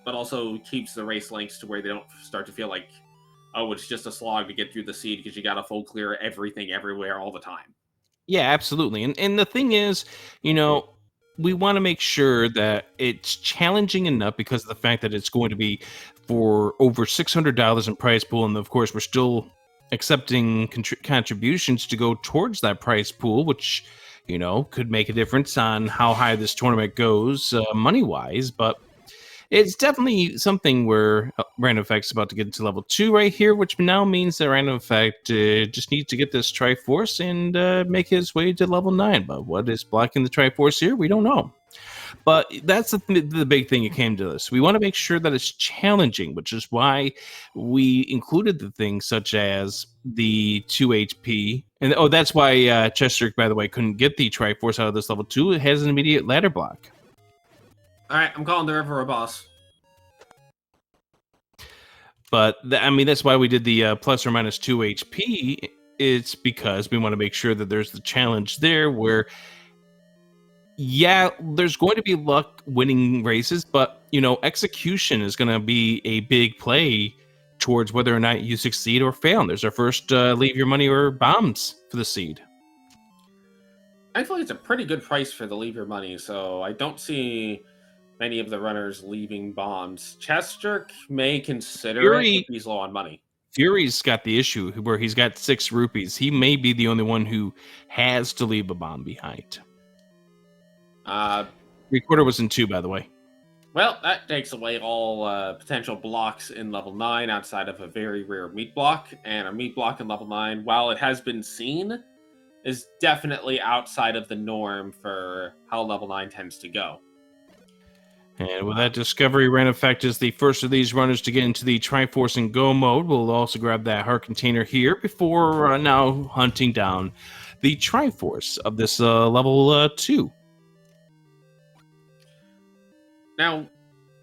but also keeps the race links to where they don't start to feel like, oh, it's just a slog to get through the seed because you got to full clear everything everywhere all the time. Yeah, absolutely. And the thing is, we want to make sure that it's challenging enough because of the fact that it's going to be for over $600 in prize pool. And of course, we're still accepting contributions to go towards that prize pool, which, could make a difference on how high this tournament goes money-wise. But it's definitely something where Random Effect's about to get into level 2 right here, which now means that Random Effect just needs to get this Triforce and make his way to level 9. But what is blocking the Triforce here? We don't know. But that's the big thing it came to this. We want to make sure that it's challenging, which is why we included the things such as the 2 HP. And that's why Chester, by the way, couldn't get the Triforce out of this level 2. It has an immediate ladder block. All right, I'm calling the river a boss. But that's why we did the plus or minus 2 HP. It's because we want to make sure that there's the challenge there where, yeah, there's going to be luck winning races, but, execution is going to be a big play towards whether or not you succeed or fail. And there's our first leave your money or bombs for the seed. Thankfully, it's a pretty good price for the leave your money, so I don't see many of the runners leaving bombs. Chester may consider it if he's low on money. Fury's got the issue where he's got 6 rupees. He may be the only one who has to leave a bomb behind. 3/4 was in 2, by the way. Well, that takes away all potential blocks in level 9 outside of a very rare meat block. And a meat block in level 9, while it has been seen, is definitely outside of the norm for how level 9 tends to go. And with that discovery, Random Effect is the first of these runners to get into the Triforce and Go mode. We'll also grab that heart container here before now hunting down the Triforce of this level 2. Now,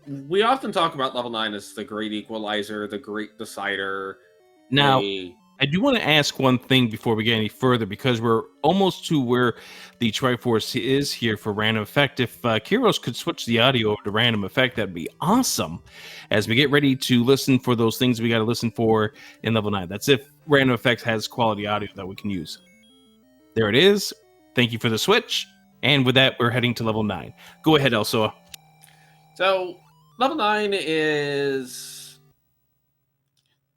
we often talk about level 9 as the great equalizer, the great decider. Now, I do want to ask one thing before we get any further, because we're almost to where the Triforce is here for Random Effect. If Kiros could switch the audio over to Random Effect, that'd be awesome. As we get ready to listen for those things we got to listen for in level 9. That's if Random Effect has quality audio that we can use. There it is. Thank you for the switch. And with that, we're heading to level 9. Go ahead, Elsa. So, level 9 is...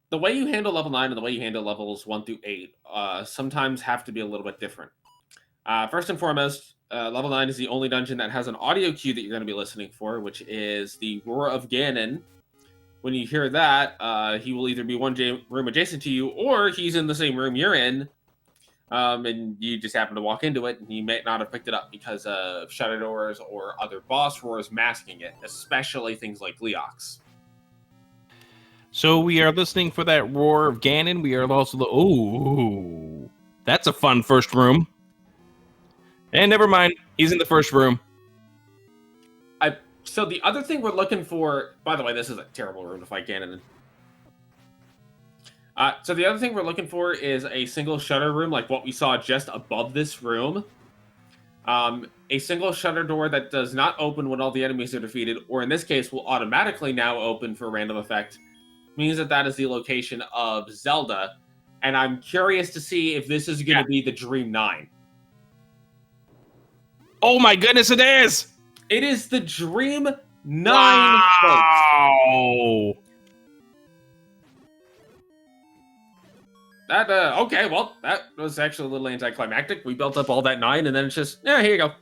the way you handle level 9 and the way you handle levels 1 through 8 sometimes have to be a little bit different. First and foremost, level 9 is the only dungeon that has an audio cue that you're going to be listening for, which is the Roar of Ganon. When you hear that, he will either be one room adjacent to you, or he's in the same room you're in, and you just happen to walk into it, and you may not have picked it up because of shutter doors or other boss roars masking it, especially things like Leox. So we are listening for that Roar of Ganon. We are also... oh, that's a fun first room. And never mind, he's in the first room. So the other thing we're looking for... by the way, this is a terrible room to fight Ganon in. So the other thing we're looking for is a single shutter room, like what we saw just above this room. A single shutter door that does not open when all the enemies are defeated, or in this case, will automatically now open for Random Effect, means that is the location of Zelda. and I'm curious to see if this is going to be the Dream 9. Oh my goodness, it is! It is the Dream 9 boat. Wow! That, okay, well, that was actually a little anticlimactic. We built up all that 9, and then it's just, yeah, here you go.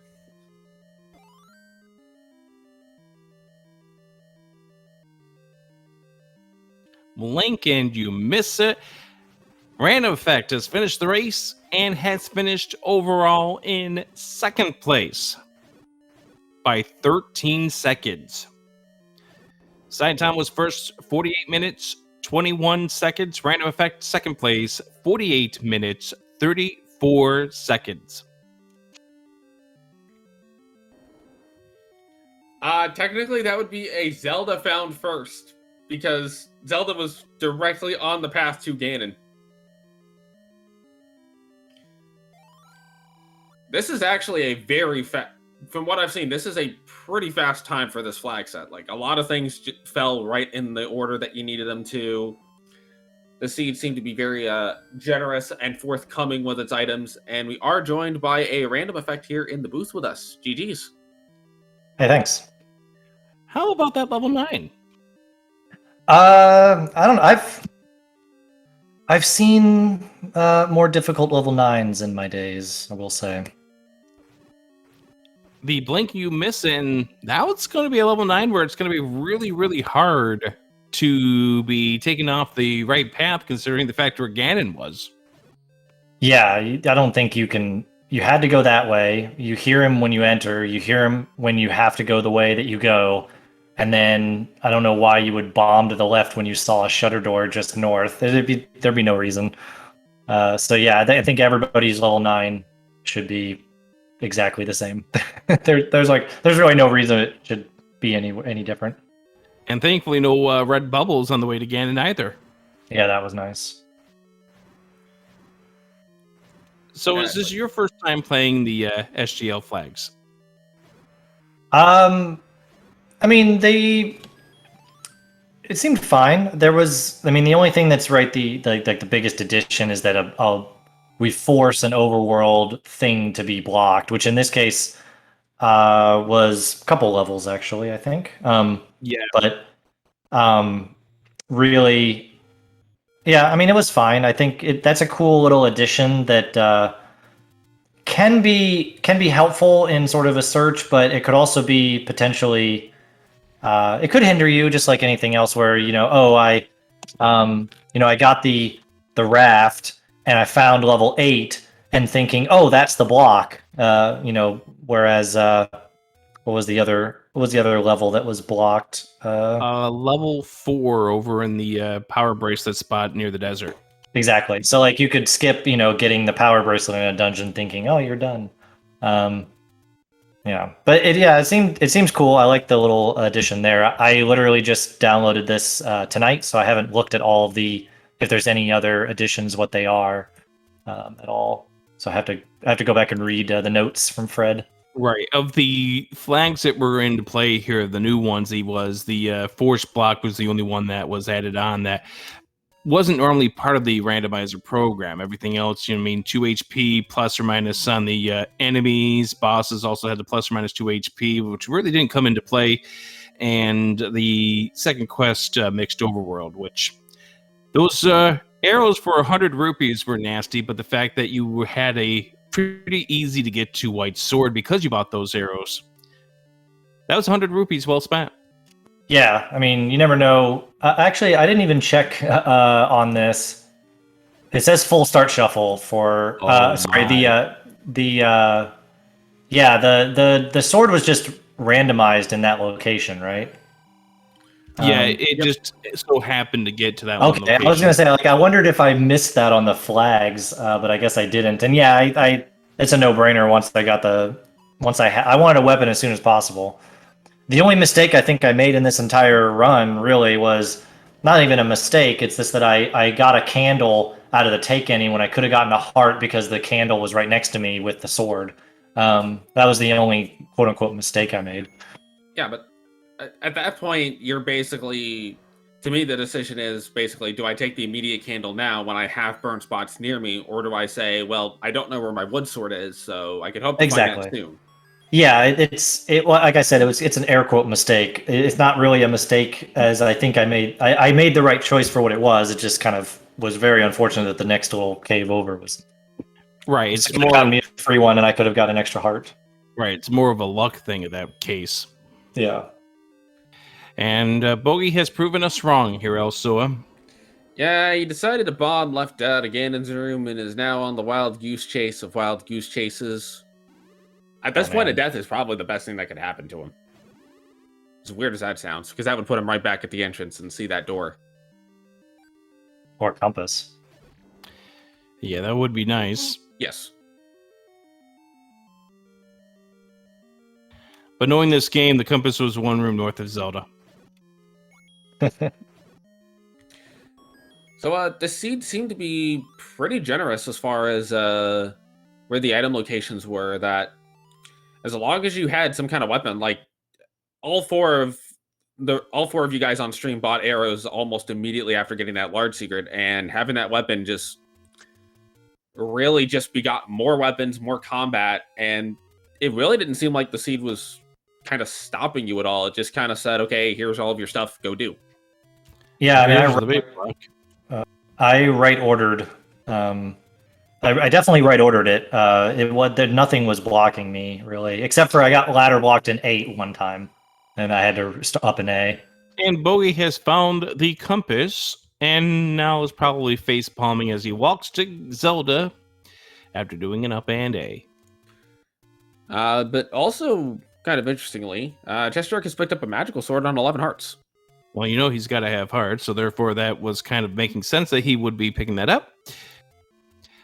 Blink and you miss it. Random Effect has finished the race and has finished overall in second place by 13 seconds. Side time was first, 48 minutes, 21 seconds. Random Effect, second place, 48 minutes, 34 seconds. Technically, that would be a Zelda found first, because Zelda was directly on the path to Ganon. This is actually a very fast... From what I've seen, this is a pretty fast time for this flag set. Like, a lot of things fell right in the order that you needed them to. The seed seemed to be very generous and forthcoming with its items, and we are joined by a Random Effect here in the booth with us. GG's. Hey, thanks. How about that level 9? I don't know. I've seen more difficult level 9s in my days, I will say. The blink you miss in, now it's going to be a level 9 where it's going to be really, really hard to be taken off the right path considering the fact where Ganon was. Yeah, I don't think you can... You had to go that way. You hear him when you enter. You hear him when you have to go the way that you go. And then I don't know why you would bomb to the left when you saw a shutter door just north. There'd be no reason. So yeah, I think everybody's level 9 should be exactly the same. There's really no reason it should be any different. And thankfully no red bubbles on the way to Ganon either. Yeah, that was nice. So is this your first time playing the SGL flags? I mean, it seemed fine. There was, I mean, the only thing that's right, the biggest addition is that we force an overworld thing to be blocked, which in this case was a couple levels actually, I think. Yeah. But really, yeah, I mean, it was fine. I think that's a cool little addition that can be helpful in sort of a search, but it could also be potentially it could hinder you, just like anything else. Where I got the raft and I found level 8 and thinking, oh, that's the block. Whereas what was the other level that was blocked? Level 4 over in the power bracelet spot near the desert. Exactly. So like you could skip, getting the power bracelet in a dungeon, thinking, oh, you're done. Yeah, but it seems cool. I like the little addition there. I literally just downloaded this tonight, so I haven't looked at all of if there's any other additions, what they are at all. So I have to go back and read the notes from Fred. Right. Of the flags that were into play here, the new ones, the force block was the only one that was added on that wasn't normally part of the randomizer program. Everything else, 2 HP plus or minus on the enemies. Bosses also had the plus or minus 2 HP, which really didn't come into play. And the second quest, Mixed Overworld, which those arrows for 100 rupees were nasty, but the fact that you had a pretty easy to get to white sword because you bought those arrows, that was 100 rupees well spent. Yeah, I mean, you never know. Actually, I didn't even check on this. It says full start shuffle for. The sword was just randomized in that location, right? Yeah, it just so happened to get to that one location. I was gonna say, I wondered if I missed that on the flags, but I guess I didn't. And yeah, I it's a no-brainer once I wanted a weapon as soon as possible. The only mistake I think I made in this entire run really was not even a mistake. It's just that I got a candle out of the take any when I could have gotten a heart because the candle was right next to me with the sword. That was the only quote-unquote mistake I made. Yeah, but at that point, you're basically To me, the decision is basically, do I take the immediate candle now when I have burn spots near me, or do I say, well, I don't know where my wood sword is, so I could hope to find that Exactly. soon. Yeah, well, like I said, it's an air quote mistake. It's not really a mistake, as I think I made. I made the right choice for what it was. It just kind of was very unfortunate that the next little cave over was Right. It's It's could have gotten more me a free one, and I could have got an extra heart. right. It's more of a luck thing in that case. Yeah. And Bogey has proven us wrong here, Elsua. Yeah, he decided to bomb, left out of Ganon's room, and is now on the wild goose chase of wild goose chases. At this point, a man. death is probably the best thing that could happen to him. As weird as that sounds, because that would put him right back at the entrance and see that door. Or compass. Yeah, that would be nice. Yes. But knowing this game, the compass was one room north of Zelda. So the seed seemed to be pretty generous as far as where the item locations were. That as long as you had some kind of weapon, like all four of you guys on stream bought arrows almost immediately after getting that large secret, and having that weapon just really just begot more weapons, more combat, and it really didn't seem like the seed was kind of stopping you at all. It just kind of said, okay, here's all of your stuff, go do. Yeah, I mean, Here's the big block. I right ordered. I definitely right ordered it. Nothing was blocking me really, except for I got ladder blocked in 8 one time, and I had to up an A. And Bogey has found the compass, and now is probably face palming as he walks to Zelda after doing an up and A. But also, kind of interestingly, Chester has picked up a magical sword on 11 hearts. Well, you know he's got to have hearts, so therefore that was kind of making sense that he would be picking that up.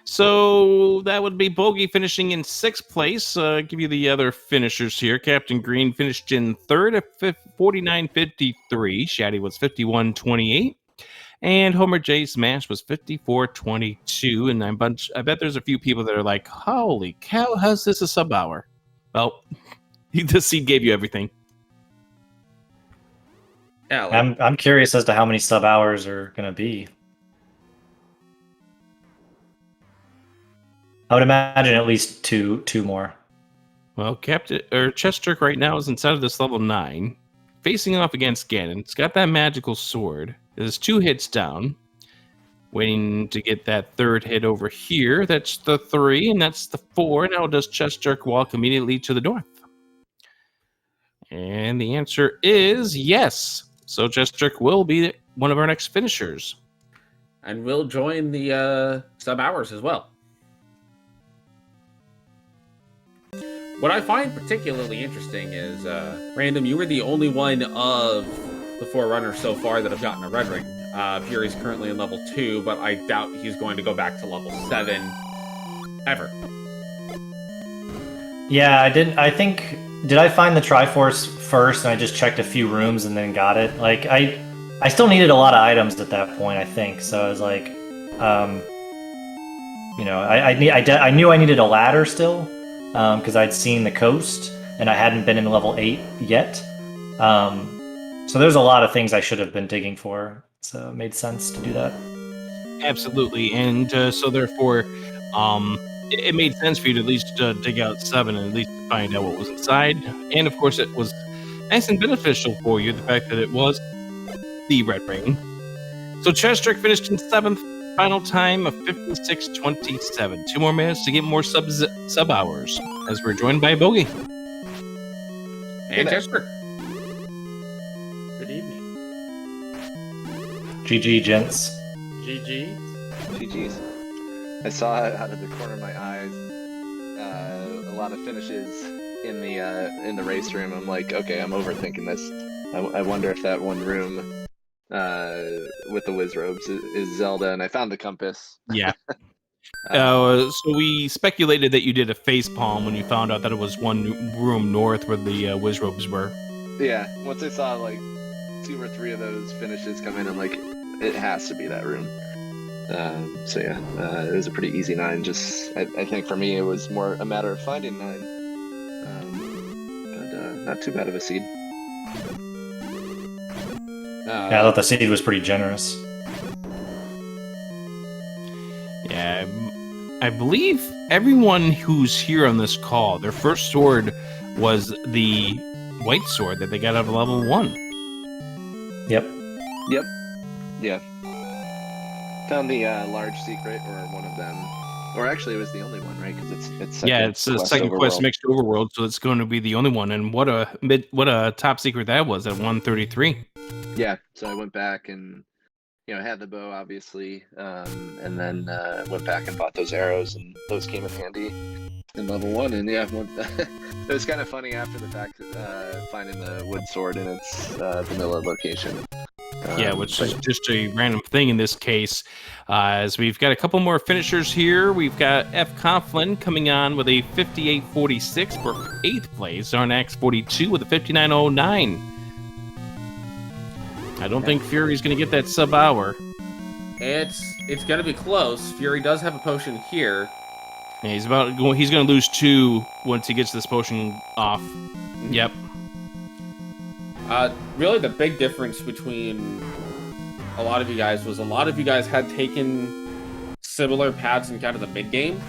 So that would be Bogey finishing in 6th place. Give you the other finishers here. Captain Green finished in 3rd at 49.53. Shaddy was 51.28. And Homer J. Smash was 54.22. And I bet there's a few people that are like, holy cow, how's this a sub hour? Well, the seed gave you everything. Yeah, like, I'm curious as to how many sub hours are going to be. I would imagine at least two more. Well, Chester right now is inside of this level 9, facing off against Ganon. It's got that magical sword. There's 2 hits down, waiting to get that 3rd hit over here. That's the 3, and that's the 4. Now does Chester walk immediately to the north? And the answer is yes. So Chester will be one of our next finishers. and we'll join the sub hours as well. What I find particularly interesting is, Random, you were the only one of the 4 runners so far that have gotten a red ring. Fury's currently in level 2, but I doubt he's going to go back to level 7 ever. Yeah, I didn't. I think did I find the Triforce first, and I just checked a few rooms and then got it. Like I still needed a lot of items at that point. I think so. I was like, I knew I needed a ladder still, because I'd seen the coast and I hadn't been in level 8 yet. So there's a lot of things I should have been digging for. So it made sense to do that. Absolutely, and so therefore, it made sense for you to at least dig out 7 and at least find out what was inside. And of course, it was nice and beneficial for you, the fact that it was the red ring. So Chester finished in 7th, final time of 56.27. 2 more minutes to get more sub hours, as we're joined by Bogey. And Chester. Good evening. GG, gents. GG. GG's. I saw out of the corner of my eyes a lot of finishes in the race room. I'm like, okay, I'm overthinking this. I wonder if that one room with the whiz robes is Zelda, and I found the compass. Yeah. So we speculated that you did a face palm when you found out that it was one room north where the whiz robes were. Yeah, once I saw like 2 or 3 of those finishes come in, I'm like, it has to be that room. So yeah, it was a pretty easy 9. Just I think for me it was more a matter of finding 9, but not too bad of a seed. Yeah, I thought the seed was pretty generous. Yeah, I believe everyone who's here on this call, their first sword was the white sword that they got out of level 1. Yep. Yep. Yeah. Found the large secret, or one of them. Or actually, it was the only one, right? Because it's second Yeah, it's a second quest overworld. mixed overworld, so it's going to be the only one. And what a top secret that was at 133. Yeah. So I went back and had the bow, obviously, and then went back and bought those arrows, and those came in handy in level 1. And yeah, it was kind of funny after the fact finding the wood sword in its vanilla location. Yeah, which is just a random thing in this case. As we've got a couple more finishers here. We've got F. Coughlin coming on with a 58.46 for 8th place. Zarnax 42 with a 59.09. I don't think Fury's going to get that sub-hour. It's going to be close. Fury does have a potion here. Yeah, he's going to lose 2 once he gets this potion off. Yep. Really, the big difference between a lot of you guys was a lot of you guys had taken similar paths in kind of the mid game.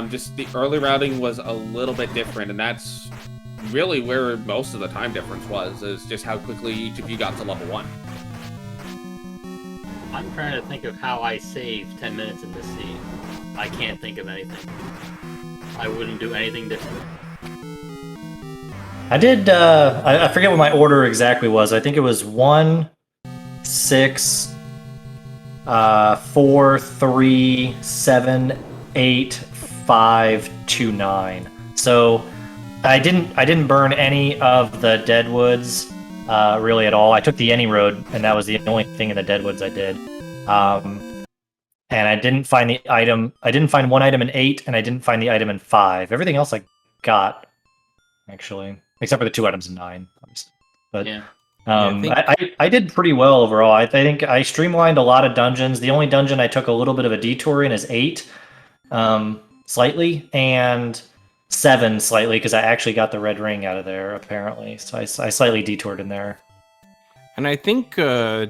Just the early routing was a little bit different, and that's really where most of the time difference was, is just how quickly each of you got to level 1. I'm trying to think of how I saved 10 minutes in this seed. I can't think of anything. I wouldn't do anything different. I did, I forget what my order exactly was. I think it was 1, 6, 4, 3, 7, 8, 5, 2, 9. So I didn't burn any of the Deadwoods really at all. I took the Any Road, and that was the only thing in the Deadwoods I did. And I didn't find the item. I didn't find one item in 8, and I didn't find the item in 5. Everything else I got, actually, except for the 2 items in 9. But Yeah. I did pretty well overall. I think I streamlined a lot of dungeons. The only dungeon I took a little bit of a detour in is 8, slightly, and 7 slightly, because I actually got the red ring out of there, apparently. So I slightly detoured in there. And I think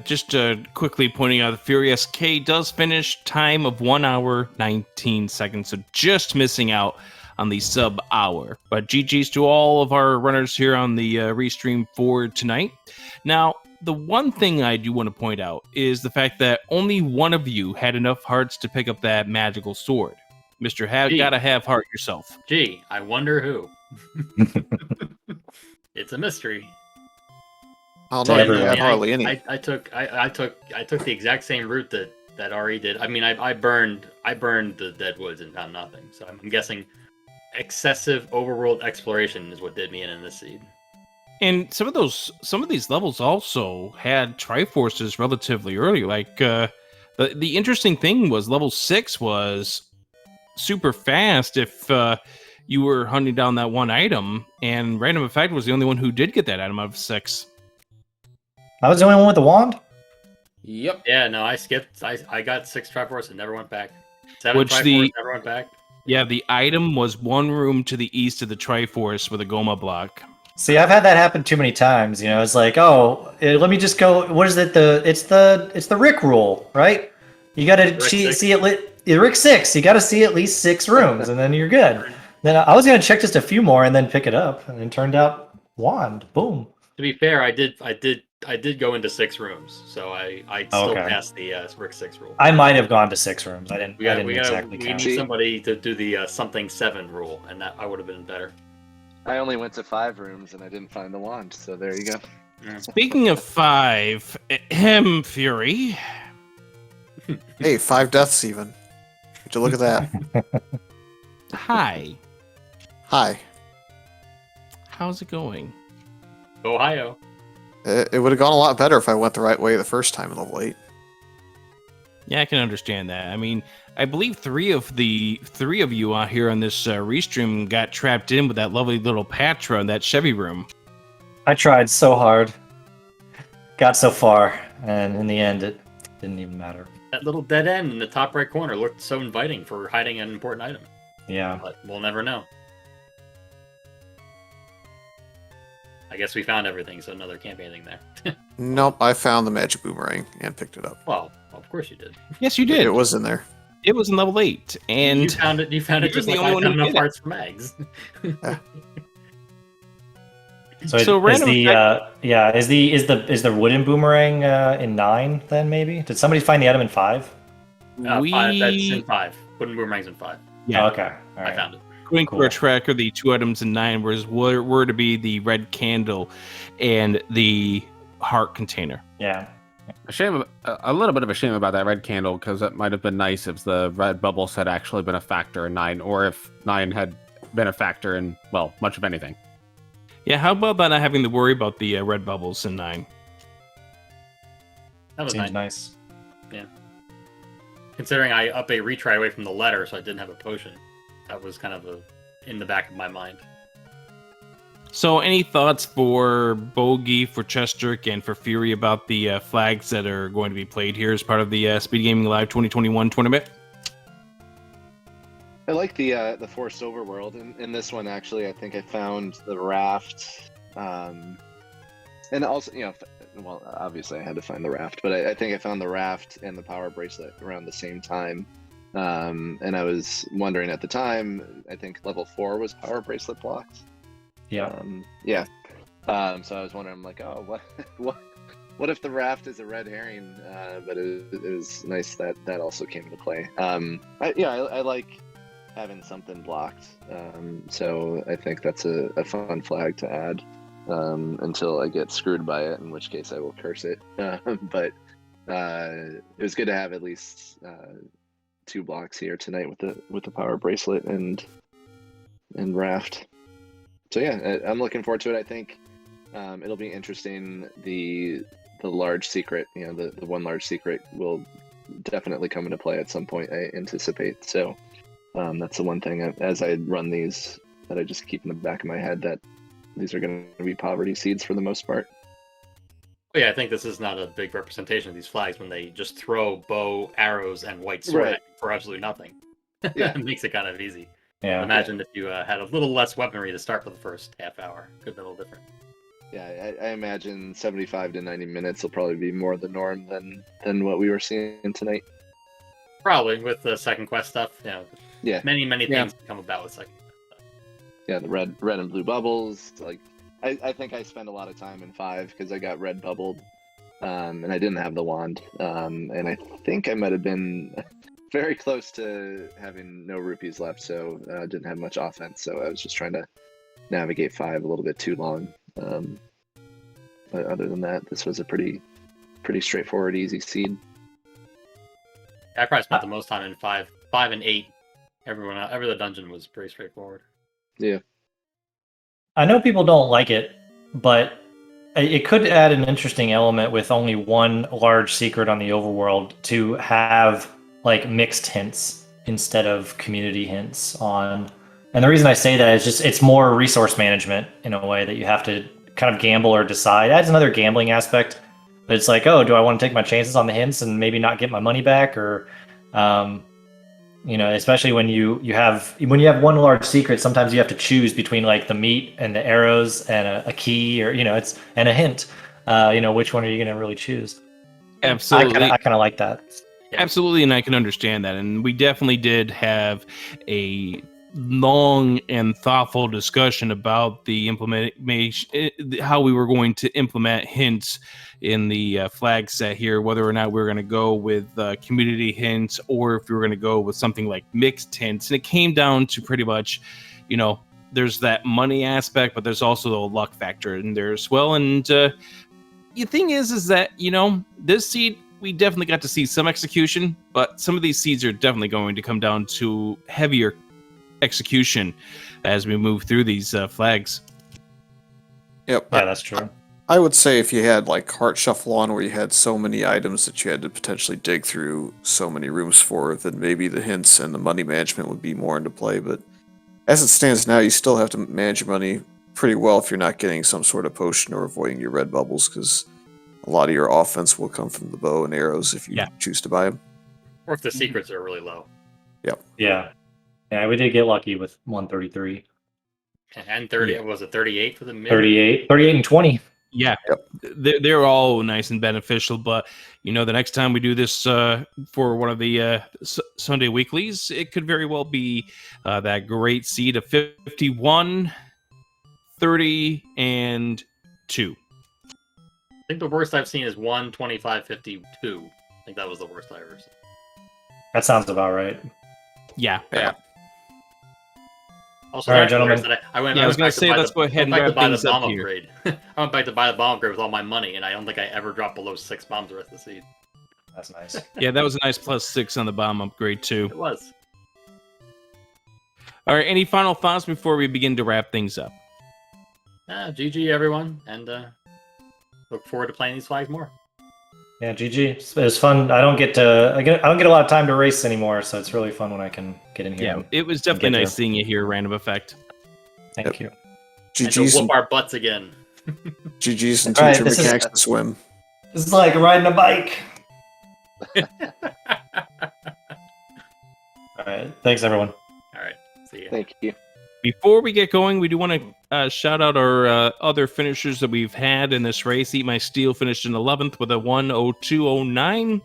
just quickly pointing out, the Fury SK does finish time of 1 hour, 19 seconds. So just missing out on the sub-hour. But GG's to all of our runners here on the restream for tonight. Now, the one thing I do want to point out is the fact that only one of you had enough hearts to pick up that magical sword. Mr. Gotta have heart yourself. Gee, I wonder who. It's a mystery. I don't know. Everyone. You had hardly any. I took the exact same route that Ari did. I mean, I burned the Deadwoods and found nothing. So I'm guessing excessive overworld exploration is what did me in this seed. And some of these levels also had Triforces relatively early. Like the interesting thing was level 6 was super fast if you were hunting down that one item, and Random Effect was the only one who did get that item out of 6. I was the only one with the wand? Yep. Yeah, no, I skipped. I got 6 Triforce and never went back. 7 Which Triforce, never went back. Yeah, the item was one room to the east of the Triforce with a Goma block. See, I've had that happen too many times. You know, it's like, oh, let me just go. What is it? It's the Rick rule, right? You got to see it. Rick 6. You got to see at least 6 rooms, and then you're good. Then I was gonna check just a few more and then pick it up, and it turned out wand. Boom. To be fair, I did go into 6 rooms, so I still passed the Rick 6 rule. I might have gone to 6 rooms. I didn't We exactly count. need somebody to do the something 7 rule, and that I would have been better. I only went to 5 rooms and I didn't find the wand, so there you go. Speaking of 5, Fury. Hey, 5 deaths even. Would you look at that? Hi. Hi. How's it going? Ohio. It would have gone a lot better if I went the right way the first time in level 8. Yeah, I can understand that. I mean, I believe 3 of you out here on this restream got trapped in with that lovely little Patra in that Chevy room. I tried so hard, got so far, and in the end, it didn't even matter. That little dead end in the top right corner looked so inviting for hiding an important item. Yeah. But we'll never know. I guess we found everything, so no, there can't be anything there. Nope, I found the magic boomerang and picked it up. Well, of course you did. Yes, you did. It was in there. It was in level 8, and you found it. You found it you're just the like only I one found who enough did it. parts for mags. So, So is random the is the wooden boomerang in 9 then maybe? Did somebody find the item in 5? 5. That's in 5. Wooden boomerangs in 5. Yeah. Oh, okay. All I right. found it. According to Cool. our tracker, the 2 items in 9 were to be the red candle and the heart container. Yeah. A little bit of a shame about that red candle, because it might have been nice if the red bubbles had actually been a factor in 9, or if 9 had been a factor in, well, much of anything. Yeah, how about that not having to worry about the red bubbles in 9? That was Seems nice. nice. Considering I up a retry away from the letter, so I didn't have a potion. That was kind of in the back of my mind. So any thoughts for Bogey, for Chestrick, and for Fury about the flags that are going to be played here as part of the Speed Gaming Live 2021 tournament? I like the forced overworld. In this one, actually, I think I found the raft, and also, well, obviously I had to find the raft, but I think I found the raft and the power bracelet around the same time. And I was wondering at the time, I think level 4 was power bracelet blocked. Yeah. So I was wondering, I'm like, oh, what if the raft is a red herring? But it was nice that also came into play. I like having something blocked. So I think that's a fun flag to add until I get screwed by it, in which case I will curse it. But it was good to have at least 2 blocks here tonight with the power bracelet and raft. So yeah, I'm looking forward to it. I think it'll be interesting. The large secret, the one large secret will definitely come into play at some point, I anticipate. So that's the one thing as I run these that I just keep in the back of my head, that these are going to be poverty seeds for the most part. But yeah, I think this is not a big representation of these flags when they just throw bow, arrows, and white sword Right. at you for absolutely nothing. Yeah. It makes it kind of easy. Yeah. Imagine if you had a little less weaponry to start for the first half hour. Could be a little different. Yeah, I imagine 75 to 90 minutes will probably be more the norm than what we were seeing tonight. Probably with the second quest stuff. Yeah. Many Yeah. things come about with second quest stuff. Yeah, the red and blue bubbles. Like, I think I spent a lot of time in 5 because I got red bubbled, and I didn't have the wand. And I think I might have been very close to having no rupees left, so I didn't have much offense. So I was just trying to navigate 5 a little bit too long. But other than that, this was a pretty straightforward, easy seed. I probably spent the most time in 5 and 8. Every other dungeon was pretty straightforward. Yeah. I know people don't like it, but it could add an interesting element with only one large secret on the overworld to have like mixed hints instead of community hints on. And the reason I say that is just it's more resource management in a way that you have to kind of gamble or decide. It adds another gambling aspect. But it's like, oh, do I want to take my chances on the hints and maybe not get my money back, or especially when you have one large secret, sometimes you have to choose between like the meat and the arrows and a key, or and a hint. Which one are you going to really choose? Absolutely. I kind of like that. Absolutely, and I can understand that. And we definitely did have a long and thoughtful discussion about the implementation, how we were going to implement hints in the flag set here, whether or not we were going to go with community hints or if we were going to go with something like mixed hints. And it came down to pretty much, there's that money aspect, but there's also the luck factor in there as well. And the thing is that, this seed, we definitely got to see some execution, but some of these seeds are definitely going to come down to heavier execution as we move through these flags. Yep. Yeah, that's true. I would say if you had like Heart Shuffle on, where you had so many items that you had to potentially dig through so many rooms for, then maybe the hints and the money management would be more into play. But as it stands now, you still have to manage your money pretty well if you're not getting some sort of potion or avoiding your red bubbles, because a lot of your offense will come from the bow and arrows if you choose to buy them. Or if the secrets are really low. Yeah, we did get lucky with 133. And 30, Yeah. was it 38 for the mid? 38 and 20. Yeah, they're all nice and beneficial, but the next time we do this for one of the Sunday weeklies, it could very well be that great seed of 51, 30, and 2. I think the worst I've seen is 125, 52. I think that was the worst I ever seen. That sounds about right. Yeah. Also, All right, that's the worst gentlemen. that I was going to say, let's go ahead and wrap things up here. upgrade. I went back to buy the bomb upgrade with all my money, and I don't think I ever dropped below 6 bombs the rest of the seed. That's nice. Yeah, that was a nice +6 on the bomb upgrade, too. It was. All right, any final thoughts before we begin to wrap things up? GG, everyone, and look forward to playing these flags more. Yeah, GG. It was fun. I don't get a lot of time to race anymore, so it's really fun when I can get in here. Yeah, and it was definitely get nice there. seeing you here, Random Effect. Thank you. And to GG's whoop and, our butts again. GG's and All right, teacher this is- mechanics to swim. This is like riding a bike. All right. Thanks, everyone. All right, see ya. Thank you. Before we get going, we do want to shout out our other finishers that we've had in this race. Eat My Steel finished in 11th with a 1:02.09,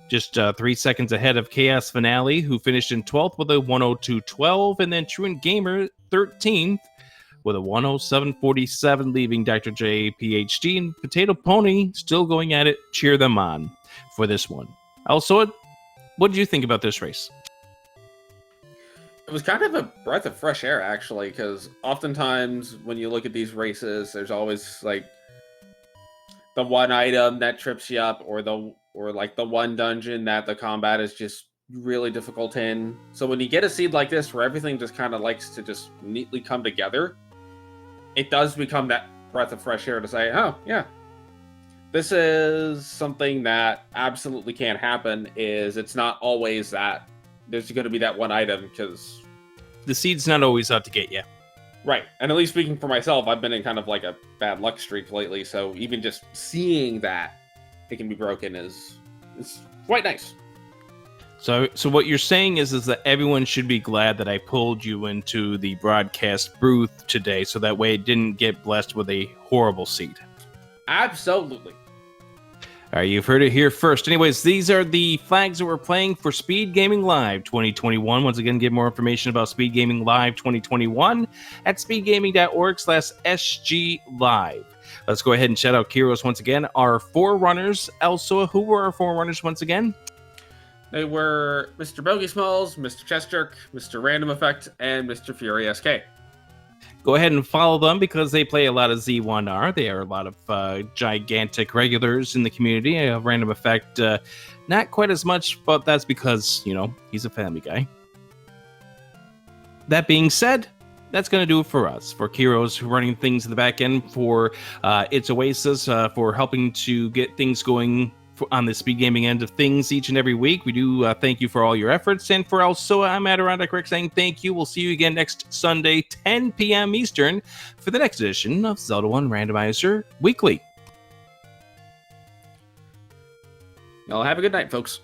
just 3 seconds ahead of Chaos Finale, who finished in 12th with a 1:02.12, and then Truant Gamer 13th with a 1:07.47, leaving Dr. J, PhD, and Potato Pony still going at it. Cheer them on for this one. Also, what did you think about this race? It was kind of a breath of fresh air, actually, because oftentimes when you look at these races, there's always like the one item that trips you up, or the one dungeon that the combat is just really difficult in. So when you get a seed like this, where everything just kind of likes to just neatly come together, it does become that breath of fresh air to say, oh yeah, this is something that absolutely can't happen. Is it's not always that there's going to be that one item, because The seed's not always out to get you. right. And at least speaking for myself, I've been in kind of like a bad luck streak lately. So even just seeing that it can be broken is quite nice. So what you're saying is that everyone should be glad that I pulled you into the broadcast booth today, so that way it didn't get blessed with a horrible seed. Absolutely. All right, you've heard it here first. Anyways, these are the flags that we're playing for Speed Gaming Live 2021. Once again, get more information about Speed Gaming Live 2021 at speedgaming.org/SG Live. Let's go ahead and shout out Kiros once again. Our forerunners, also, who were our forerunners once again? They were Mr. Bogey Smalls, Mr. Chestjerk, Mr. Random Effect, and Mr. Fury SK. Go ahead and follow them because they play a lot of Z1R. They are a lot of gigantic regulars in the community. Random Effect, not quite as much, but that's because, he's a family guy. That being said, that's going to do it for us. For Kiros running things in the back end, for It's Oasis, for helping to get things going on the speed gaming end of things each and every week. We do thank you for all your efforts. And for also, I'm Adirondack Rick saying thank you. We'll see you again next Sunday, 10 p.m. Eastern, for the next edition of Zelda 1 Randomizer Weekly. Y'all have a good night, folks.